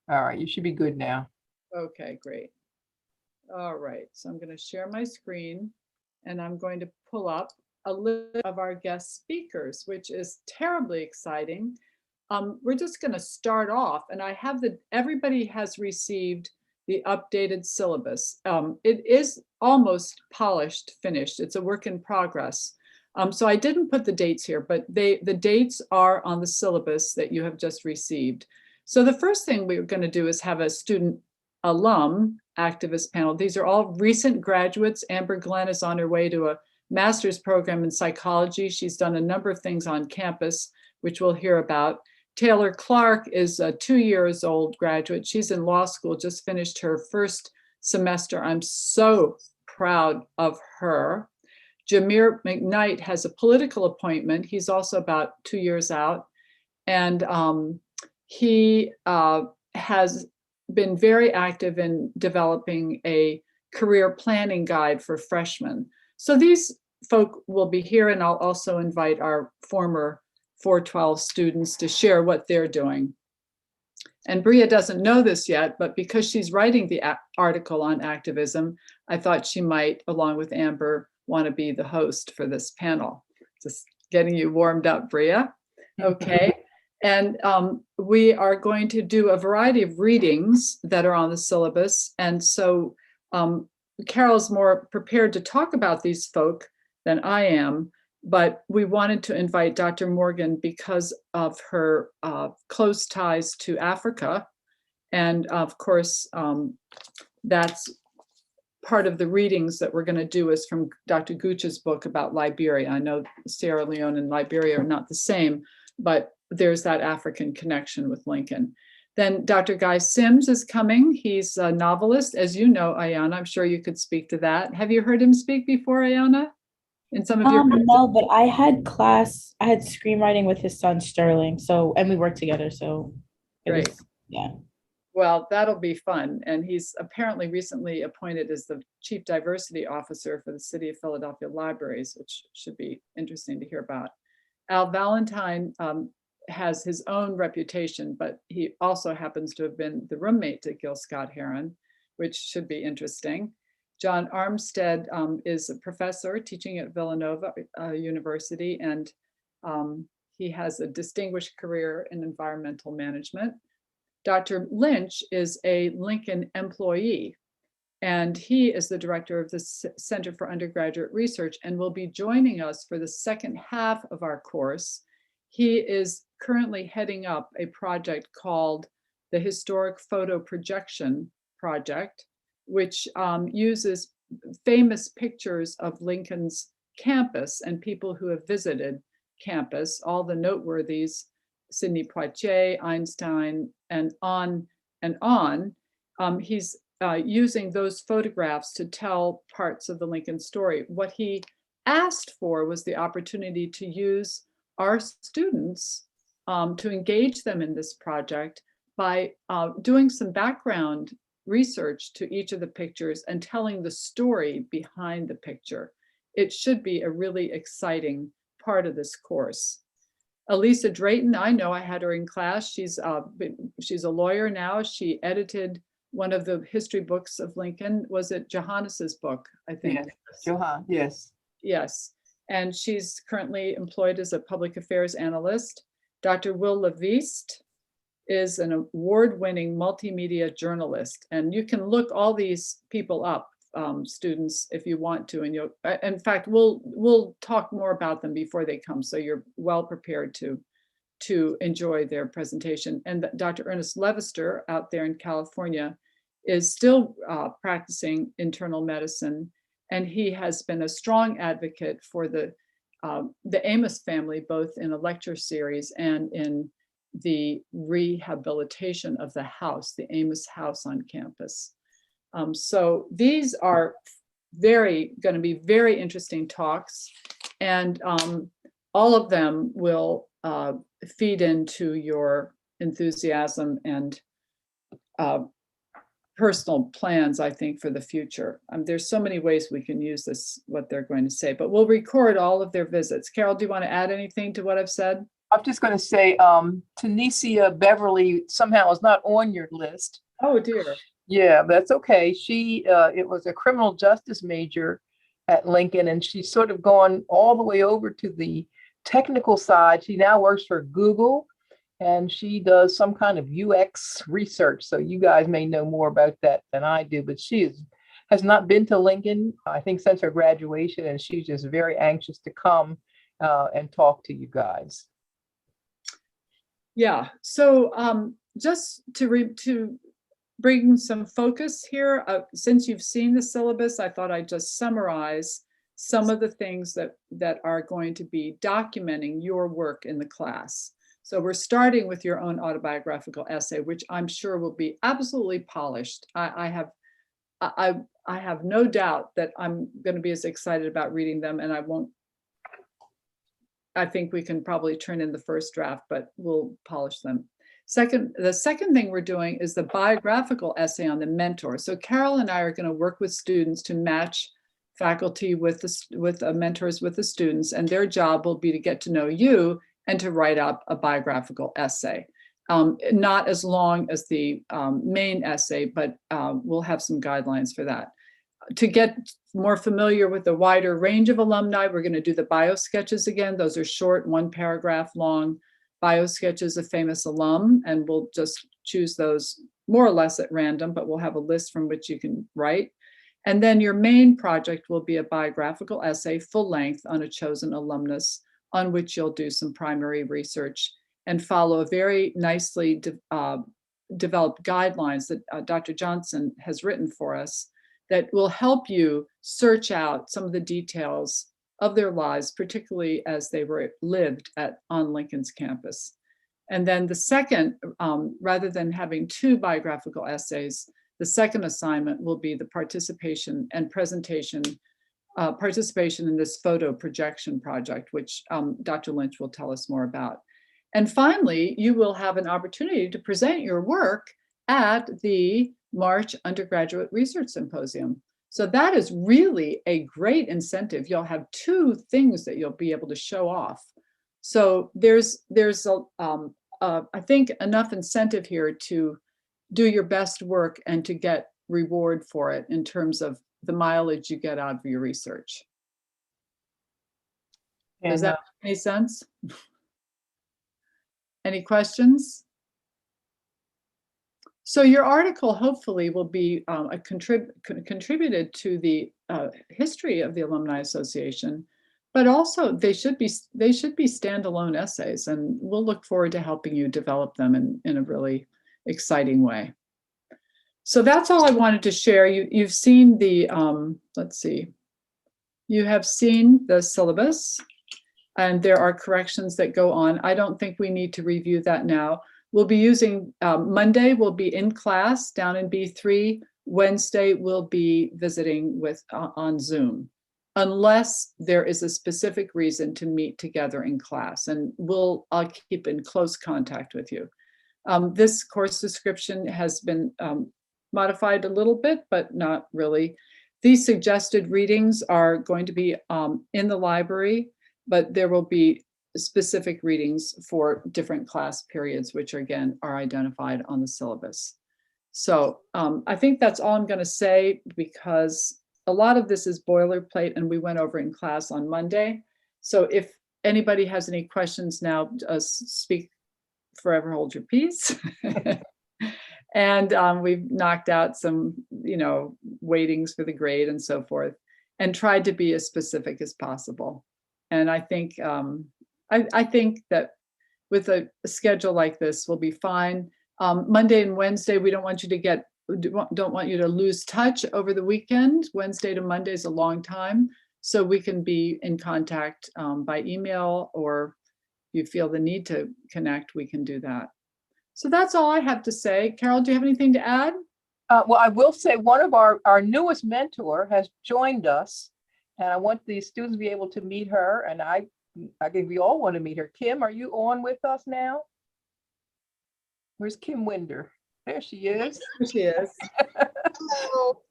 All right, you should be good now. Okay, great. All right, so I'm going to share my screen and I'm going to pull up a list of our guest speakers, which is terribly exciting. We're just going to start off, and I have everybody has received the updated syllabus. It is almost polished, finished. It's a work in progress. So I didn't put the dates here, but the dates are on the syllabus that you have just received. So the first thing we're going to do is have a student alum activist panel. These are all recent graduates. Amber Glenn is on her way to a master's program in psychology. She's done a number of things on campus, which we'll hear about. Taylor Clark is a 2 years old graduate. She's in law school, just finished her first semester. I'm so proud of her. Jameer McKnight has a political appointment. He's also about 2 years out. And he has been very active in developing a career planning guide for freshmen. So these folk will be here, and I'll also invite our former 412 students to share what they're doing. And Bria doesn't know this yet, but because she's writing the article on activism, I thought she might, along with Amber, want to be the host for this panel. Just getting you warmed up, Bria. Okay. And we are going to do a variety of readings that are on the syllabus. And so Carol's more prepared to talk about these folk than I am, but we wanted to invite Dr. Morgan because of her close ties to Africa. And of course, that's part of the readings that we're going to do is from Dr. Gooch's book about Liberia. I know Sierra Leone and Liberia are not the same, but there's that African connection with Lincoln. Then Dr. Guy Sims is coming. He's a novelist, as you know, Ayana. I'm sure you could speak to that. Have you heard him speak before, Ayana? In some of your No, but I had screenwriting with his son Sterling. So, and we worked together. So it Great. was, yeah. Well, that'll be fun. And he's apparently recently appointed as the Chief Diversity Officer for the City of Philadelphia Libraries, which should be interesting to hear about. Al Valentine has his own reputation, but he also happens to have been the roommate to Gil Scott-Heron, which should be interesting. John Armstead is a professor teaching at Villanova University, and he has a distinguished career in environmental management. Dr. Lynch is a Lincoln employee, and he is the director of the Center for Undergraduate Research and will be joining us for the second half of our course. He is currently heading up a project called the Historic Photo Projection Project, which uses famous pictures of Lincoln's campus and people who have visited campus, all the noteworthies, Sidney Poitier, Einstein, and on and on. He's using those photographs to tell parts of the Lincoln story. What he asked for was the opportunity to use our students to engage them in this project by doing some background research to each of the pictures and telling the story behind the picture. It should be a really exciting part of this course. Elisa Drayton, I know, I had her in class. She's a lawyer now. She edited one of the history books of Lincoln. Was it Johannes's book, I think? Yes, Johan, yes. Yes, and she's currently employed as a public affairs analyst. Dr. Will Leviste is an award-winning multimedia journalist, and you can look all these people up, students, if you want to, and you'll, in fact, we'll talk more about them before they come, so you're well prepared to enjoy their presentation. And Dr. Ernest Levister out there in California is still practicing internal medicine, and he has been a strong advocate for the Amos family, both in a lecture series and in the rehabilitation of the house, the Amos house on campus. So these are going to be very interesting talks, and all of them will feed into your enthusiasm and personal plans, I think, for the future. There's so many ways we can use this, what they're going to say, but we'll record all of their visits. Carol, do you want to add anything to what I've said? I'm just going to say, Tanisha Beverly somehow is not on your list. Oh, dear. Yeah, that's okay. It was a criminal justice major at Lincoln, and she's sort of gone all the way over to the technical side. She now works for Google, and she does some kind of UX research. So you guys may know more about that than I do, but has not been to Lincoln, I think, since her graduation, and she's just very anxious to come and talk to you guys. Yeah, so just to bring some focus here, since you've seen the syllabus, I thought I'd just summarize some of the things that are going to be documenting your work in the class. So we're starting with your own autobiographical essay, which I'm sure will be absolutely polished. I have no doubt that I'm going to be as excited about reading them, and I think we can probably turn in the first draft, but we'll polish them. The second thing we're doing is the biographical essay on the mentor. So Carol and I are going to work with students to match faculty with mentors with the students, and their job will be to get to know you and to write up a biographical essay. Not as long as the main essay, but we'll have some guidelines for that. To get more familiar with the wider range of alumni, we're going to do the bio sketches again. Those are short, 1 paragraph long bio sketches of famous alum, and we'll just choose those more or less at random, but we'll have a list from which you can write. And then your main project will be a biographical essay, full length, on a chosen alumnus, on which you'll do some primary research and follow a very nicely developed guidelines that Dr. Johnson has written for us that will help you search out some of the details of their lives, particularly as they were lived on Lincoln's campus. And then the second, rather than having 2 biographical essays, the second assignment will be the participation and presentation, participation in this photo projection project, which Dr. Lynch will tell us more about. And finally, you will have an opportunity to present your work at the March Undergraduate Research Symposium. So that is really a great incentive. You'll have 2 things that you'll be able to show off. So there's I think enough incentive here to do your best work and to get reward for it in terms of the mileage you get out of your research. Does that make any sense? Any questions? So your article hopefully will be contributed to the history of the Alumni Association, but also they should be standalone essays, and we'll look forward to helping you develop them in a really exciting way. So that's all I wanted to share. You've seen the, let's see, you have seen the syllabus, and there are corrections that go on. I don't think we need to review that now. We'll be using, Monday we'll be in class down in B3. Wednesday we'll be visiting on Zoom, unless there is a specific reason to meet together in class, and I'll keep in close contact with you. This course description has been modified a little bit, but not really. These suggested readings are going to be in the library, but there will be specific readings for different class periods, which again are identified on the syllabus. So I think that's all I'm going to say, because a lot of this is boilerplate and we went over in class on Monday. So if anybody has any questions now, speak, forever hold your peace. And we've knocked out some, weightings for the grade and so forth, and tried to be as specific as possible. And I think I think that with a schedule like this, we'll be fine. Monday and Wednesday, we don't want you to lose touch over the weekend. Wednesday to Monday is a long time, so we can be in contact by email, or if you feel the need to connect, we can do that. So that's all I have to say. Carol, do you have anything to add? Well, I will say one of our newest mentor has joined us, and I want the students to be able to meet her, and I think we all want to meet her. Kim, are you on with us now? Where's Kim Winder? There she is. There she is. Hello.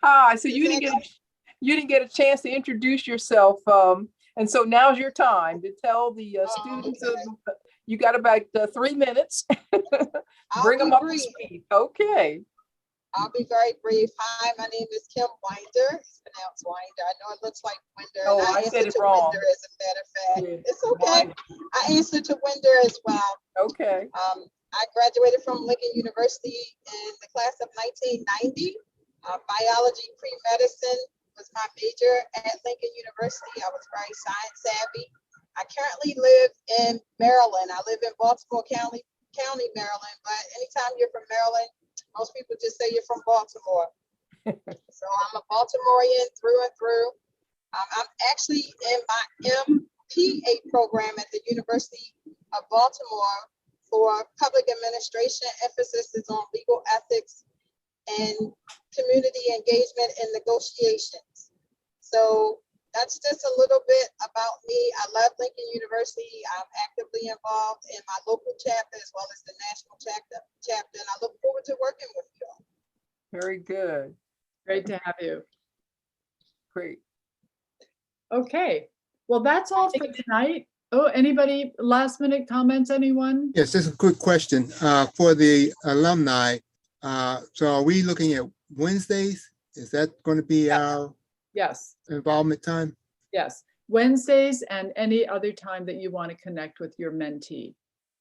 Hi. So you didn't get a chance to introduce yourself, and so now's your time to tell the students. Okay. You got about 3 minutes. Bring them up to speed. Okay. I'll be very brief. Hi, my name is Kim Winder. It's pronounced Winder. I know it looks like Winder. Oh, and I said answer it to wrong. Winder, as a matter of fact. Yeah. It's okay. I answer to Winder as well. Okay. I graduated from Lincoln University in the class of 1990. Biology pre-medicine was my major at Lincoln University. I was very science savvy. I currently live in Maryland. I live in Baltimore County, Maryland. But anytime you're from Maryland, most people just say you're from Baltimore. So I'm a Baltimorean through and through. I'm actually in my MPA program at the University of Baltimore for public administration. Emphasis is on legal ethics and community engagement and negotiations. So that's just a little bit about me. I love Lincoln University. I'm actively involved in my local chapter as well as the national chapter, and I look forward to working with you all. Very good. Great to have you. Great. Okay, well, that's all for tonight. Oh, anybody, last minute comments, anyone? Yes, just a quick question for the alumni. So are we looking at Wednesdays? Is that going to be our Yes, involvement time? yes. Wednesdays and any other time that you want to connect with your mentee.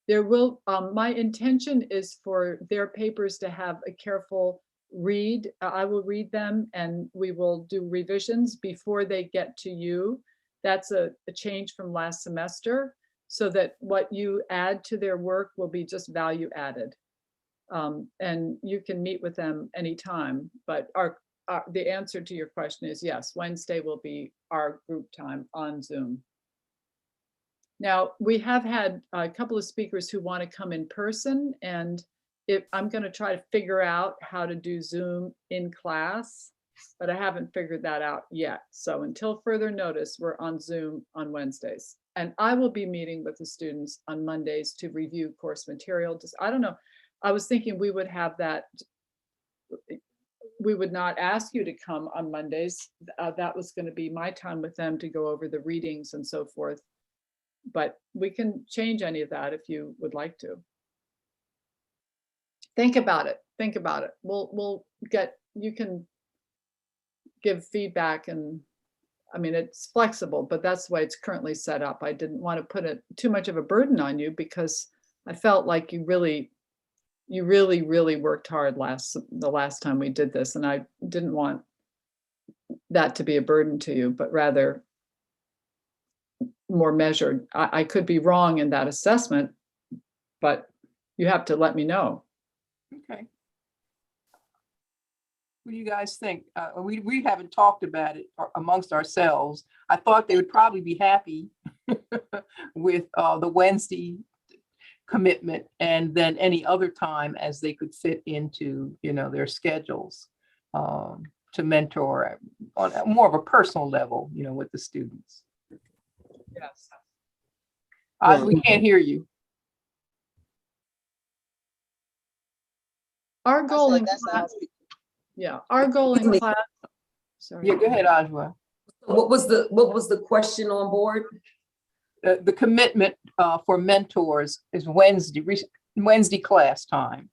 There will, my intention is for their papers to have a careful read. I will read them and we will do revisions before they get to you. That's a change from last semester, so that what you add to their work will be just value added. And you can meet with them anytime, but the answer to your question is yes, Wednesday will be our group time on Zoom. Now, we have had a couple of speakers who want to come in person, and I'm going to try to figure out how to do Zoom in class, but I haven't figured that out yet. So until further notice, we're on Zoom on Wednesdays. And I will be meeting with the students on Mondays to review course material. I don't know, I was thinking we would have that, we would not ask you to come on Mondays. That was going to be my time with them to go over the readings and so forth. But we can change any of that if you would like to. Think about it. Think about it. We'll get, you can give feedback, and I mean, it's flexible, but that's the way it's currently set up. I didn't want to put too much of a burden on you because I felt like you really worked hard the last time we did this, and I didn't want that to be a burden to you, but rather more measured. I could be wrong in that assessment, but you have to let me know. Okay. What do you guys think? We haven't talked about it amongst ourselves. I thought they would probably be happy with the Wednesday commitment, and then any other time as they could fit into, their schedules, to mentor on more of a personal level, with the students. Yes. We can't hear you. Our goal in That class, sounds- yeah, our goal in Excuse me. class. Sorry. Yeah, go ahead, Ajwa. What was the question on board? The commitment for mentors is Wednesday class time,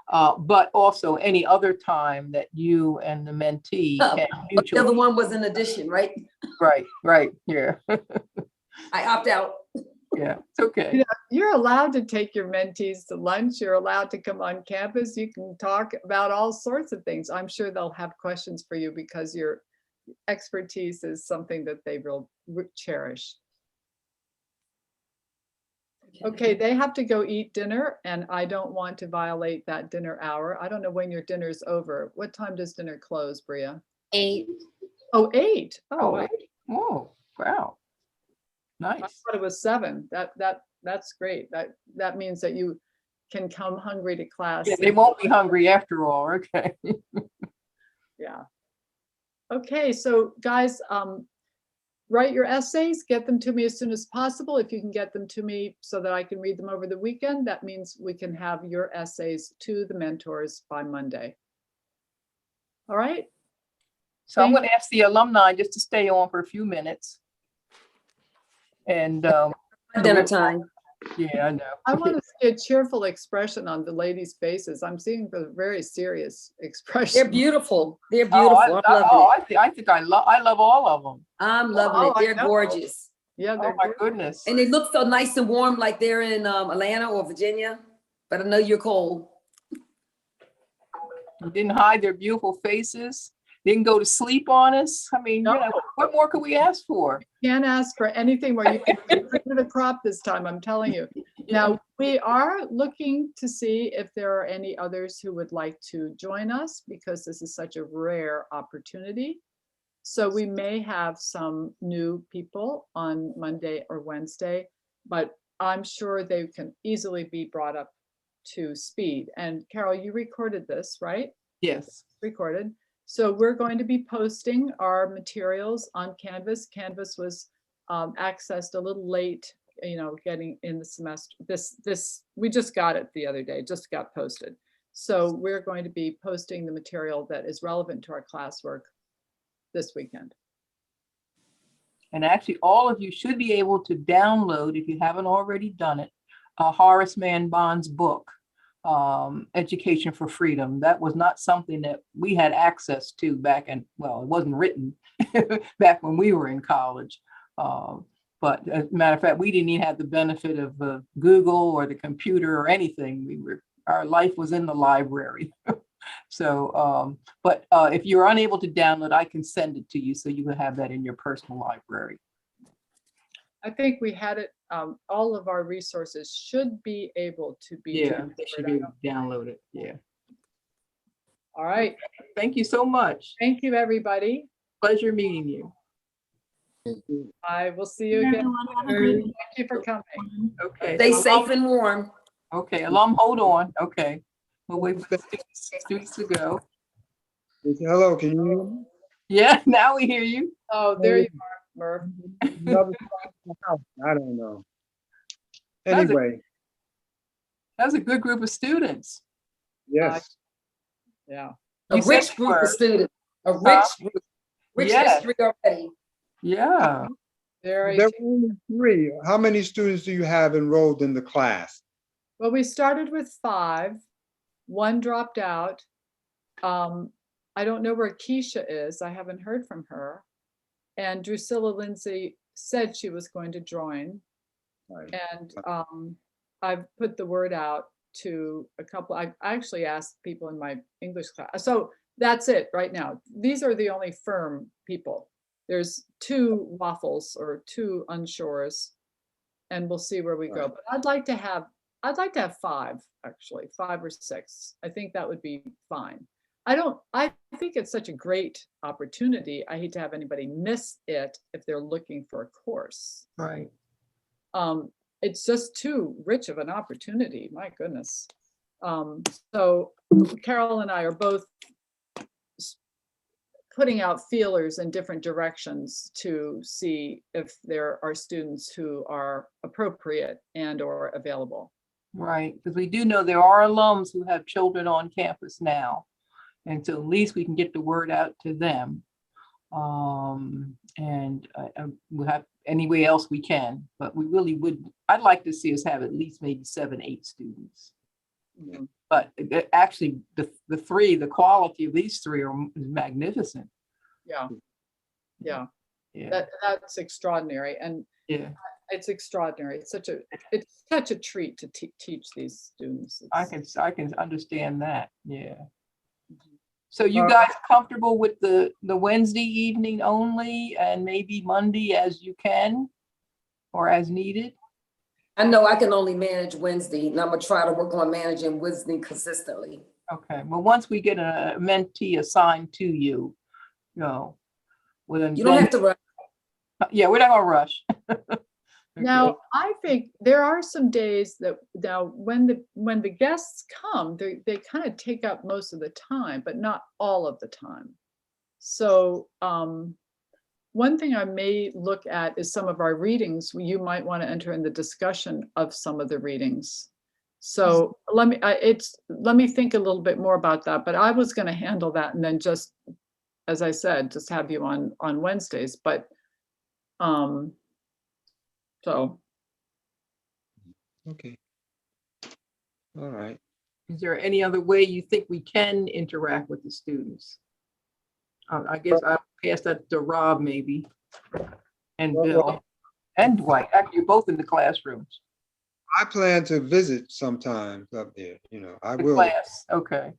but also any other time that you and the mentee can The mutually. other one was in addition, right? Right, yeah. I opt out. Yeah, it's okay. You're allowed to take your mentees to lunch. You're allowed to come on campus. You can talk about all sorts of things. I'm sure they'll have questions for you because your expertise is something that they will cherish. Okay, they have to go eat dinner, and I don't want to violate that dinner hour. I don't know when your dinner's over. What time does dinner close, Bria? 8. Oh, 8. Oh, wow. Whoa, wow. I Nice. thought it was 7. That's great. That means that can come hungry to class. Yeah, they won't be hungry after all. Okay. Yeah. Okay, so guys, write your essays, get them to me as soon as possible. If you can get them to me so that I can read them over the weekend, that means we can have your essays to the mentors by Monday. All right? So I'm going to ask the alumni just to stay on for a few minutes. And Dinner time. yeah, I know. I want to see a cheerful expression on the ladies' faces. I'm seeing the very serious expression. They're beautiful. They're Oh, beautiful. I'm loving it. I think I love all of them. I'm loving Oh, it. I They're know. gorgeous. Yeah, Oh they're my gorgeous. goodness. And they look so nice and warm like they're in Atlanta or Virginia, but I know you're cold. You didn't hide their beautiful faces. Didn't go to sleep on us. I mean, No. you know, what more could we ask for? Can't ask for anything more. You can print the crop this time, I'm telling you. Now, we are looking to see if there are any others who would like to join us because this is such a rare opportunity. So we may have some new people on Monday or Wednesday, but I'm sure they can easily be brought up to speed. And Carol, you recorded this, right? Yes. Recorded. So we're going to be posting our materials on Canvas. Canvas was accessed a little late, you know, getting in the semester. We just got it the other day, just got posted. So we're going to be posting the material that is relevant to our classwork this weekend. And actually, all of you should be able to download, if you haven't already done it, Horace Mann Bond's book, Education for Freedom. That was not something that we had access to back in, well, it wasn't written back when we were in college. But as a matter of fact, we didn't even have the benefit of Google or the computer or anything. Our life was in the library. So, but if you're unable to download, I can send it to you so you can have that in your personal library. I think we had it, all of our resources should be able to be. Yeah, they should be able to download it. Yeah. All right. Thank you so much. Thank you, everybody. Pleasure meeting you. I will see you again. Thank you for coming. Okay. Stay so safe and warm. Okay, alum, hold on. Okay. We'll wait for the students to go. Hello, can you hear me? Yeah, now we hear you. Oh, there you are, Murph. Another side of the house. I don't know. That's a- Anyway, That was a good group of students. yes. Yeah. A You said rich they group were. of students. A rich group. Rich Yes. history already. Yeah. Very. There were only 3. How many students do you have enrolled in the class? Well, we started with 5. 1 dropped out. I don't know where Keisha is. I haven't heard from her. And Drusilla Lindsay said she was going to join. Right. And I've put the word out to a couple. I actually asked people in my English class. So that's it right now. These are the only firm people. There's 2 waffles or 2 unsures, and we'll see where we go. Right. But I'd like to have 5, actually, 5 or 6. I think that would be fine. I think it's such a great opportunity. I hate to have anybody miss it if they're looking for a course. Right. It's just too rich of an opportunity. My goodness. So Carol and I are both putting out feelers in different directions to see if there are students who are appropriate and or available. Right, because we do know there are alums who have children on campus now. And so at least we can get the word out to them. And we'll have any way else we can, but we really would, I'd like to see us have at least maybe 7, 8 students. Mhm. But actually the quality of these 3 is magnificent. Yeah. Yeah. Yeah. That's extraordinary. And Yeah. it's extraordinary. It's such a treat to teach these students. I It's- can understand that. Yeah. So you guys comfortable with the Wednesday evening only and maybe Monday as you can or as needed? I know I can only manage Wednesday, and I'm gonna try to work on managing Wednesday consistently. Okay, well, once we get a mentee assigned to you, well, You don't have to rush. yeah, we're not gonna rush. Now, I think there are some days that now when the guests come, they kind of take up most of the time, but not all of the time. So one thing I may look at is some of our readings. You might want to enter in the discussion of some of the readings. So let me think a little bit more about that. But I was going to handle that, and then just, as I said, just have you on Wednesdays. But so. Okay. All right. Is there any other way you think we can interact with the students? I guess I'll pass that to Rob maybe, and Bill, and Dwight. Actually, you're both in the classrooms. I plan to visit sometimes up there, you know, I The will. class, okay.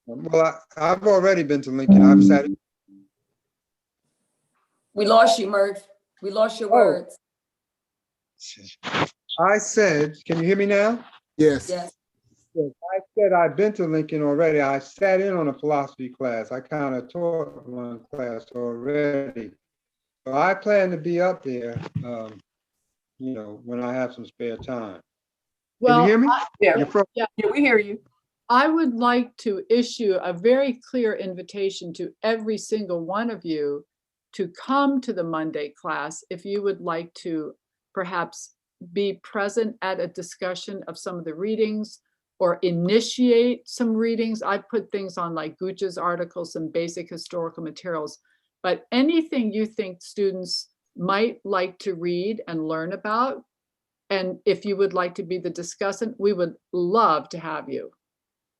Well, I've already been to Lincoln. I've sat. We lost you, Murph. We lost your Oh. words. I said, can you hear me now? Yes. Yes. Yes, I said I've been to Lincoln already. I sat in on a philosophy class. I kind of taught one class already. So I plan to be up there, you know, when I have some spare time. Can you hear me? Yeah, You're yeah, we hear you. I would like to issue a very clear invitation to every single one of you to come to the Monday class if you would like to perhaps be present at a discussion of some of the readings or initiate some readings. I put things on like Gooch's articles, some basic historical materials, but anything you think students might like to read and learn about, and if you would like to be the discussant, we would love to have you.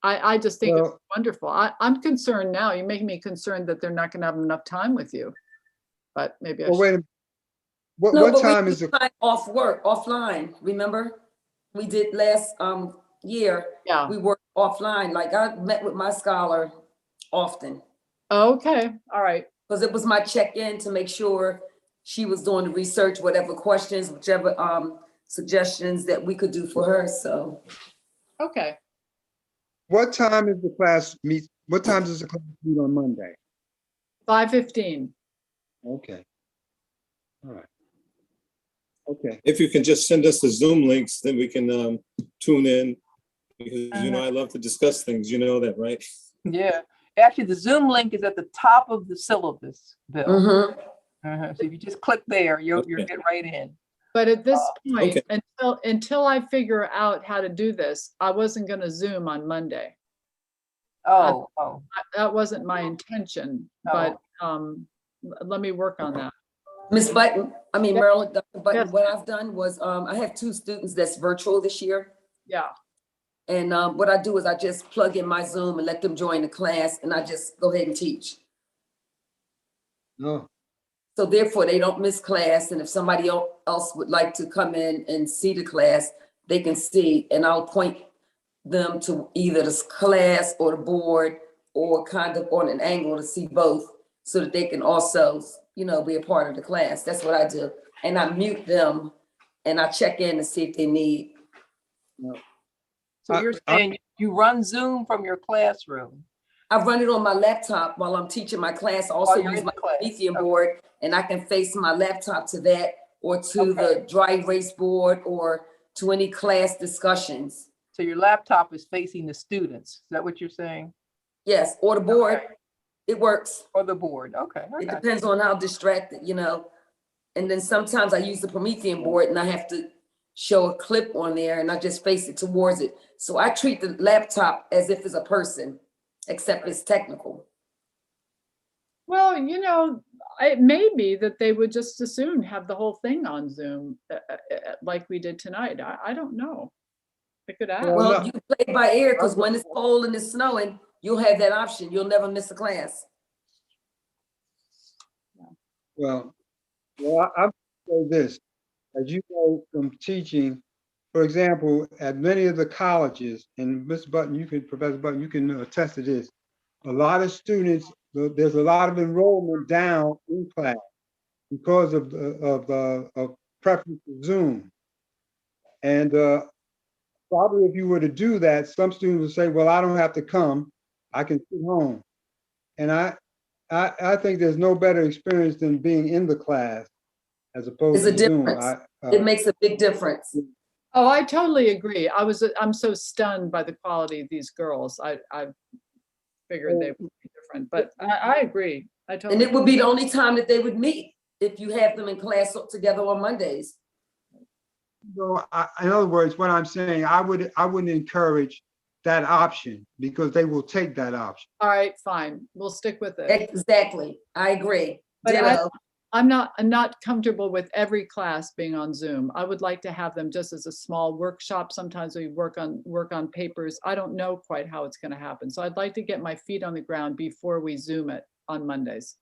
I just think it's wonderful. I'm concerned now. You're making me concerned that they're not going to have enough time with you. But maybe I should. wait a minute. What, No, what but time we is it? time off work, offline, remember? We did last year. Yeah. We worked offline, like I met with my scholar often. Okay, all right. Because it was my check-in to make sure she was doing the research, whatever questions, whichever suggestions that we could do for her, so. Okay. What time is the class meet? What time does the class meet on Monday? 5:15. Okay. All right. Okay. If you can just send us the Zoom links, then we can tune in. Because, you know, I love to discuss things, you know that, right? Yeah, actually, the Zoom link is at the top of the syllabus, Bill. Mm-hmm. So if you just click there, you'll Okay. get right in. But at this point, Okay. until I figure out how to do this, I wasn't going to Zoom on Monday. Oh. That wasn't my intention, but let me work on that. Ms. Button, I mean, Yes. Marilyn, Dr. Button, Yes. what I've done was, I have 2 students that's virtual this year. Yeah. And what I do is I just plug in my Zoom and let them join the class, and I just go ahead and teach. No. So therefore, they don't miss class. And if somebody else would like to come in and see the class, they can see, and I'll point them to either the class or the board or kind of on an angle to see both so that they can also, you know, be a part of the class. That's what I do. And I mute them and I check in to see if they need. No. So you're saying you run Zoom from your classroom? I run it on my laptop while I'm teaching my class. I also use my Promethean board, and I can face my laptop to that or to the dry erase board or to any class discussions. So your laptop is facing the students. Is that what you're saying? Yes, or the board. Okay. It works. Or the board. Okay. It depends on how distracted, you know. And then sometimes I use the Promethean board and I have to show a clip on there and I just face it towards it. So I treat the laptop as if it's a person, except it's technical. Well, you know, it may be that they would just as soon have the whole thing on Zoom like we did tonight. I don't know. I could ask. Well, you play by ear because when it's cold and it's snowing, you'll have that option. You'll never miss a class. Well, I'm say this, as you know from teaching, for example, at many of the colleges, and Ms. Button, Professor Button, you can attest to this. A lot of students, there's a lot of enrollment down in class because of preference to Zoom. And probably if you were to do that, some students would say, well, I don't have to come, I can sit home. And I think there's no better experience than being in the class as opposed There's a to Zoom. difference. It makes a big difference. Oh, I totally agree. I'm so stunned by the quality of these girls. I figured they would be different, but I agree. I And totally. it would be the only time that they would meet if you have them in class together on Mondays. So in other words, what I'm saying, I wouldn't encourage that option because they will take that option. All right, fine. We'll stick with it. Exactly. I agree. But Ditto. I'm not comfortable with every class being on Zoom. I would like to have them just as a small workshop. Sometimes we work on papers. I don't know quite how it's going to happen. So I'd like to get my feet on the ground before we Zoom it on Mondays.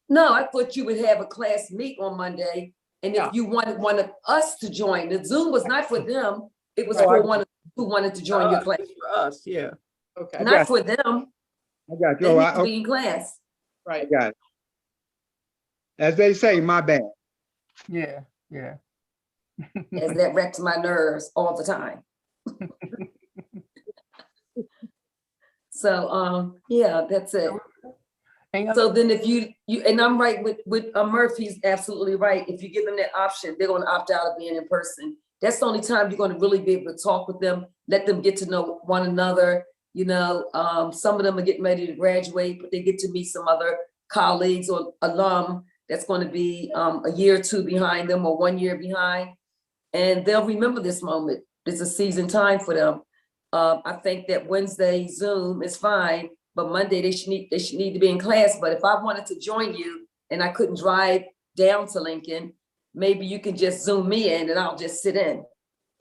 No, I thought you would have a class meet on Monday. And Yeah. if you wanted one of us to join, the Zoom was not for them. It was Right. for one of who wanted to join your class. For us, yeah. Okay, Not for them. I got you. They Oh, need to be in class. I right. got it. As they say, my bad. Yeah, yeah. As that wrecks my nerves all the time. So, yeah, that's it. So then if you, and I'm right with Murphy's absolutely right. If you give them that option, they're gonna opt out of being in person. That's the only time you're gonna really be able to talk with them, let them get to know one another. You know, some of them are getting ready to graduate, but they get to meet some other colleagues or alum that's gonna be a year or two behind them or 1 year behind. And they'll remember this moment. It's a season time for them. I think that Wednesday Zoom is fine, but Monday they should need to be in class. But if I wanted to join you and I couldn't drive down to Lincoln, maybe you can just Zoom me in and I'll just sit in.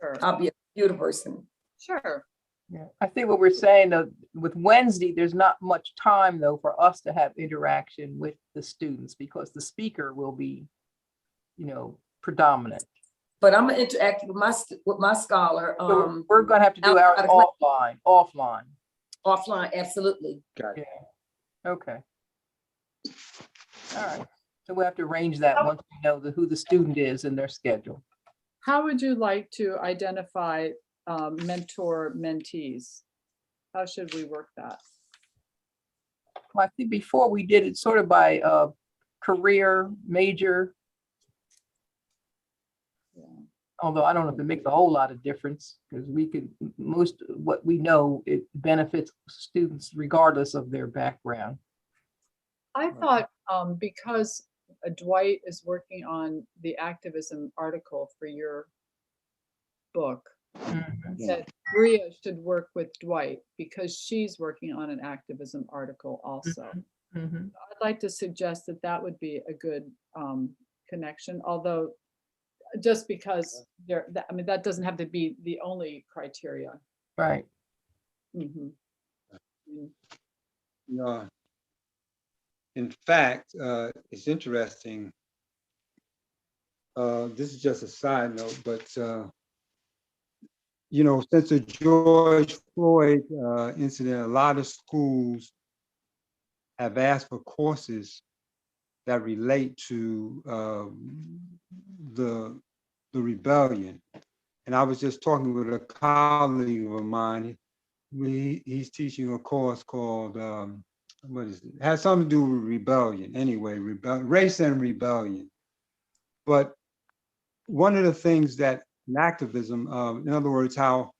Sure. I'll be a computer person. Sure. Yeah, I think what we're saying though, with Wednesday, there's not much time though for us to have interaction with the students because the speaker will be, you know, predominant. But I'm gonna interact with my scholar. So we're gonna have to do ours outside of class. offline. Offline, absolutely. Got it. Yeah. Okay. All right. So we have to arrange that once we know who the student is and their schedule. How would you like to identify mentor mentees? How should we work that? Well, I think before we did it sort of by career, major. Although I don't know if it makes a whole lot of difference because most what we know, it benefits students regardless of their background. I thought because Dwight is working on the activism article for your book, that Bria should work with Dwight because she's working on an activism article also. Mm-hmm. I'd like to suggest that would be a good connection, although just because I mean, that doesn't have to be the only criteria. Right. Mm-hmm. No. In fact, it's interesting. This is just a side note, but you know, since the George Floyd incident, a lot of schools have asked for courses that relate to the rebellion. And I was just talking with a colleague of mine. He's teaching a course called what is it? It has something to do with rebellion. Anyway, race and rebellion. But one of the things that in activism, in other words, how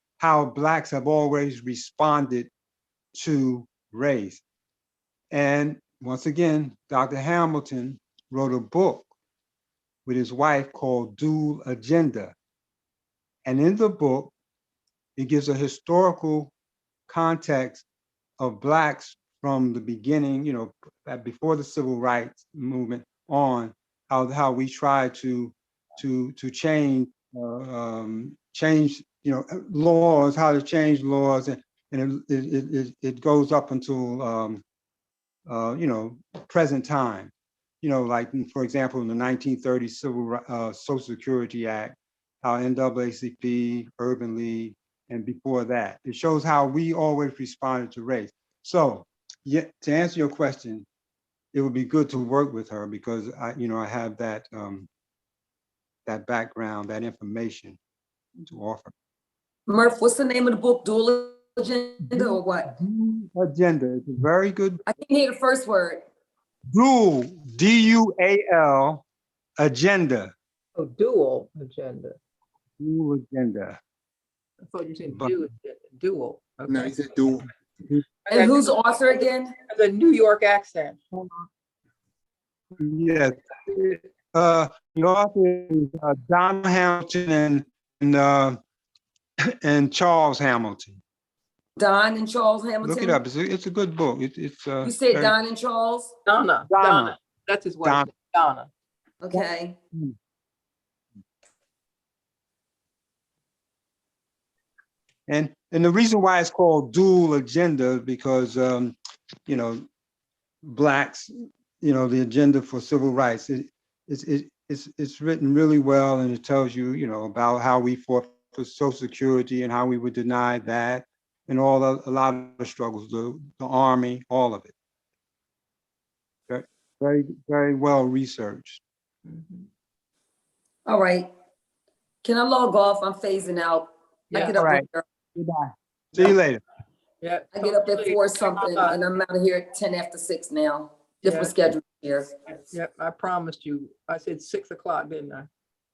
Blacks have always responded to race. And once again, Dr. Hamilton wrote a book with his wife called Dual Agenda. And in the book, it gives a historical context of Blacks from the beginning, you know, before the civil rights movement on, how we try to change, you know, laws, how to change laws, and it goes up until you know, present time. You know, like for example, in the 1930 Social Security Act, how NAACP, Urban League, and before that, it shows how we always responded to race. So, yeah, to answer your question, it would be good to work with her because you know, I have that that background, that information to offer. Murph, what's the name of the book? Dual Agenda or what? Agenda. It's a very good. I didn't hear the first word. Dual, D-U-A-L, agenda. Oh, dual agenda. Dual agenda. I thought you said But- dual. No, Okay. he said dual. And who's the author again? The New York accent. Yes. The author is Don Hamilton and Charles Hamilton. Don and Charles Look it Hamilton? up. It's a good book. It's You said very- Don and Charles? Donna. Donna. That's his wife. Donna. Okay. And the reason why it's called dual agenda, because, you know, Blacks, you know, the agenda for civil rights, it's written really well, and it tells you, you know, about how we fought for Social Security and how we were denied that, and a lot of the struggles, the Army, all of it. Very, very well researched. All right. Can I log off? I'm phasing out. I Yeah. get up All right. early. Goodbye. See you later. Yeah. I get up at 4 something and I'm out of here at 10 after 6 now. Different Yeah. schedule here. Yep, I promised you. I said 6 o'clock, didn't I?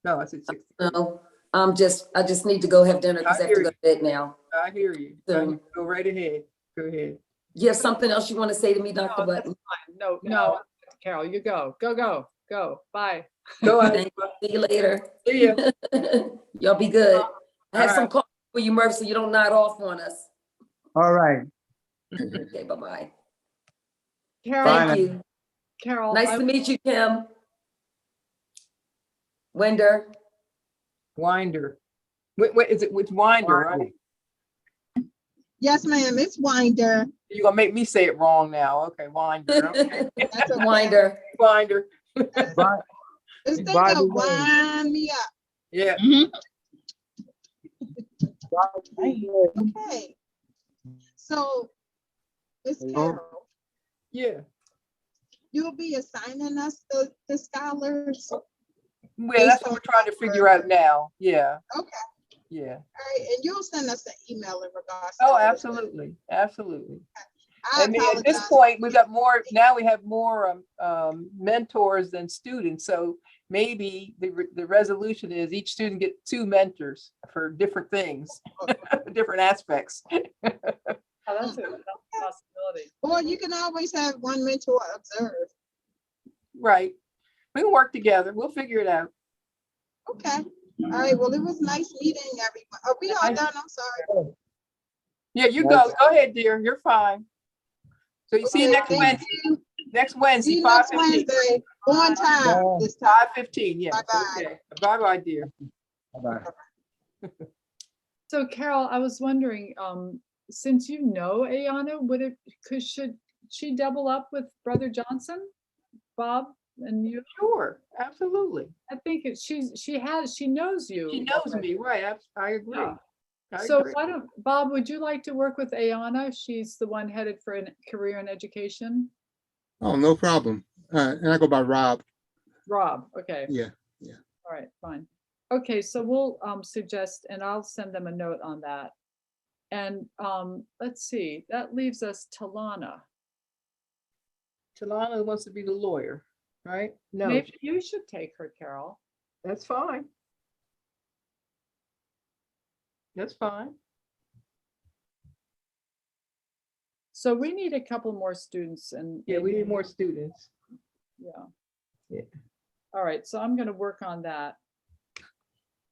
No, I said 6. No, I just need to go have dinner because I have to go to bed now. I hear you. So- Go right ahead. Go ahead. You have something else you want to say to me, Dr. No, that's Button? fine. No, Carol, you go. Go. Bye. Go ahead. Thank you. See you later. See ya. Y'all be good. I have All some right. coffee for you, Murph, so you don't nod off on us. All right. Okay, bye-bye. Carol, Bye. Thank you. Carol, Nice to meet you, Kim. Winder. Winder. Wait, is it which Winder, right? Yes, ma'am, it's Winder. You're gonna make me say it wrong now. Okay, Winder. Okay. That's okay. Winder. Winder. Bye. This thing By the will way- wind me up. Yeah. Okay. So, Ms. Hello? Carol, Yeah. you'll be assigning us the scholars. All Well, that's what we're trying to figure out now. Yeah. Okay. Yeah. right, and you'll send us an email in regards. Oh, to that. absolutely. Absolutely. I I mean, at this apologize. point, we got more, now we have more mentors than students. So maybe the resolution is each student get 2 mentors for different things, different aspects. oh, that's a possibility. Or you can always have one mentor observe. Right. We can work together. We'll figure it out. Okay. All right. Well, it was nice meeting everyone. Are we all done? I'm sorry. Yeah, you go. Go ahead, dear. You're fine. So you see you Okay, next thank Wednesday. you. Next See Wednesday, you next 5:15. Wednesday. On time Bye. this time. 5:15, yes. Bye-bye. Okay. Bye-bye, dear. Bye-bye. So Carol, I was wondering, since you know Ayana, should she double up with Brother Johnson, Bob, and you? Sure, absolutely. I think she knows you. She knows already. me, right? I agree. Yeah. I So agree. Bob, would you like to work with Ayana? She's the one headed for a career in education. Oh, no problem. And I go by Rob. Rob, okay. Yeah. All right, fine. Okay, so we'll suggest, and I'll send them a note on that. And let's see, that leaves us Talana. Talana wants to be the lawyer, right? No, Maybe you should take her, Carol. that's fine. That's fine. So we need a couple more students and. Yeah, we need more students. Yeah. Yeah. All right, so I'm gonna work on that.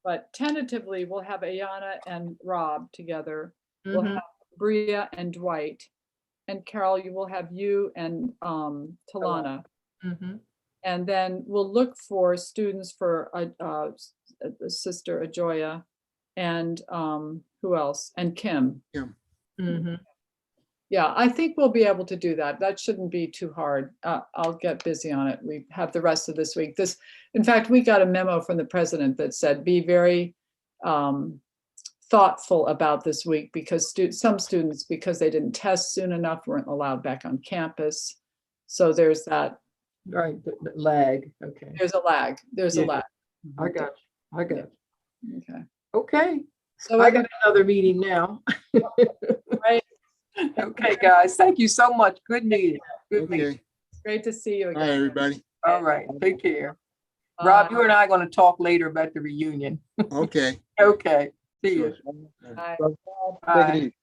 But tentatively, we'll have Ayana and Rob together. We'll Mhm. have Bria and Dwight. And Carol, you will have you and Talana. Mhm. And then we'll look for students for Sister Ajoya and who else? And Kim. Mhm. Yeah, I think we'll be able to do that. That shouldn't be too hard. I'll get busy on it. We have the rest of this week. In fact, we got a memo from the president that said, be very thoughtful about this week because some students, because they didn't test soon enough, weren't allowed back on campus. So there's that. Right, the lag, okay. There's a lag. There's a Yeah. lag. I got you, I got you. Okay. Okay, So I we're got another meeting now. Right. Okay, guys, thank you so much. Good meeting. Good meeting. Okay. great to see you All again. right, everybody. All right, take care. Rob, you and I are going to talk later about the reunion. Okay. Okay. See you. Sure. Bye. Take it Bye. easy.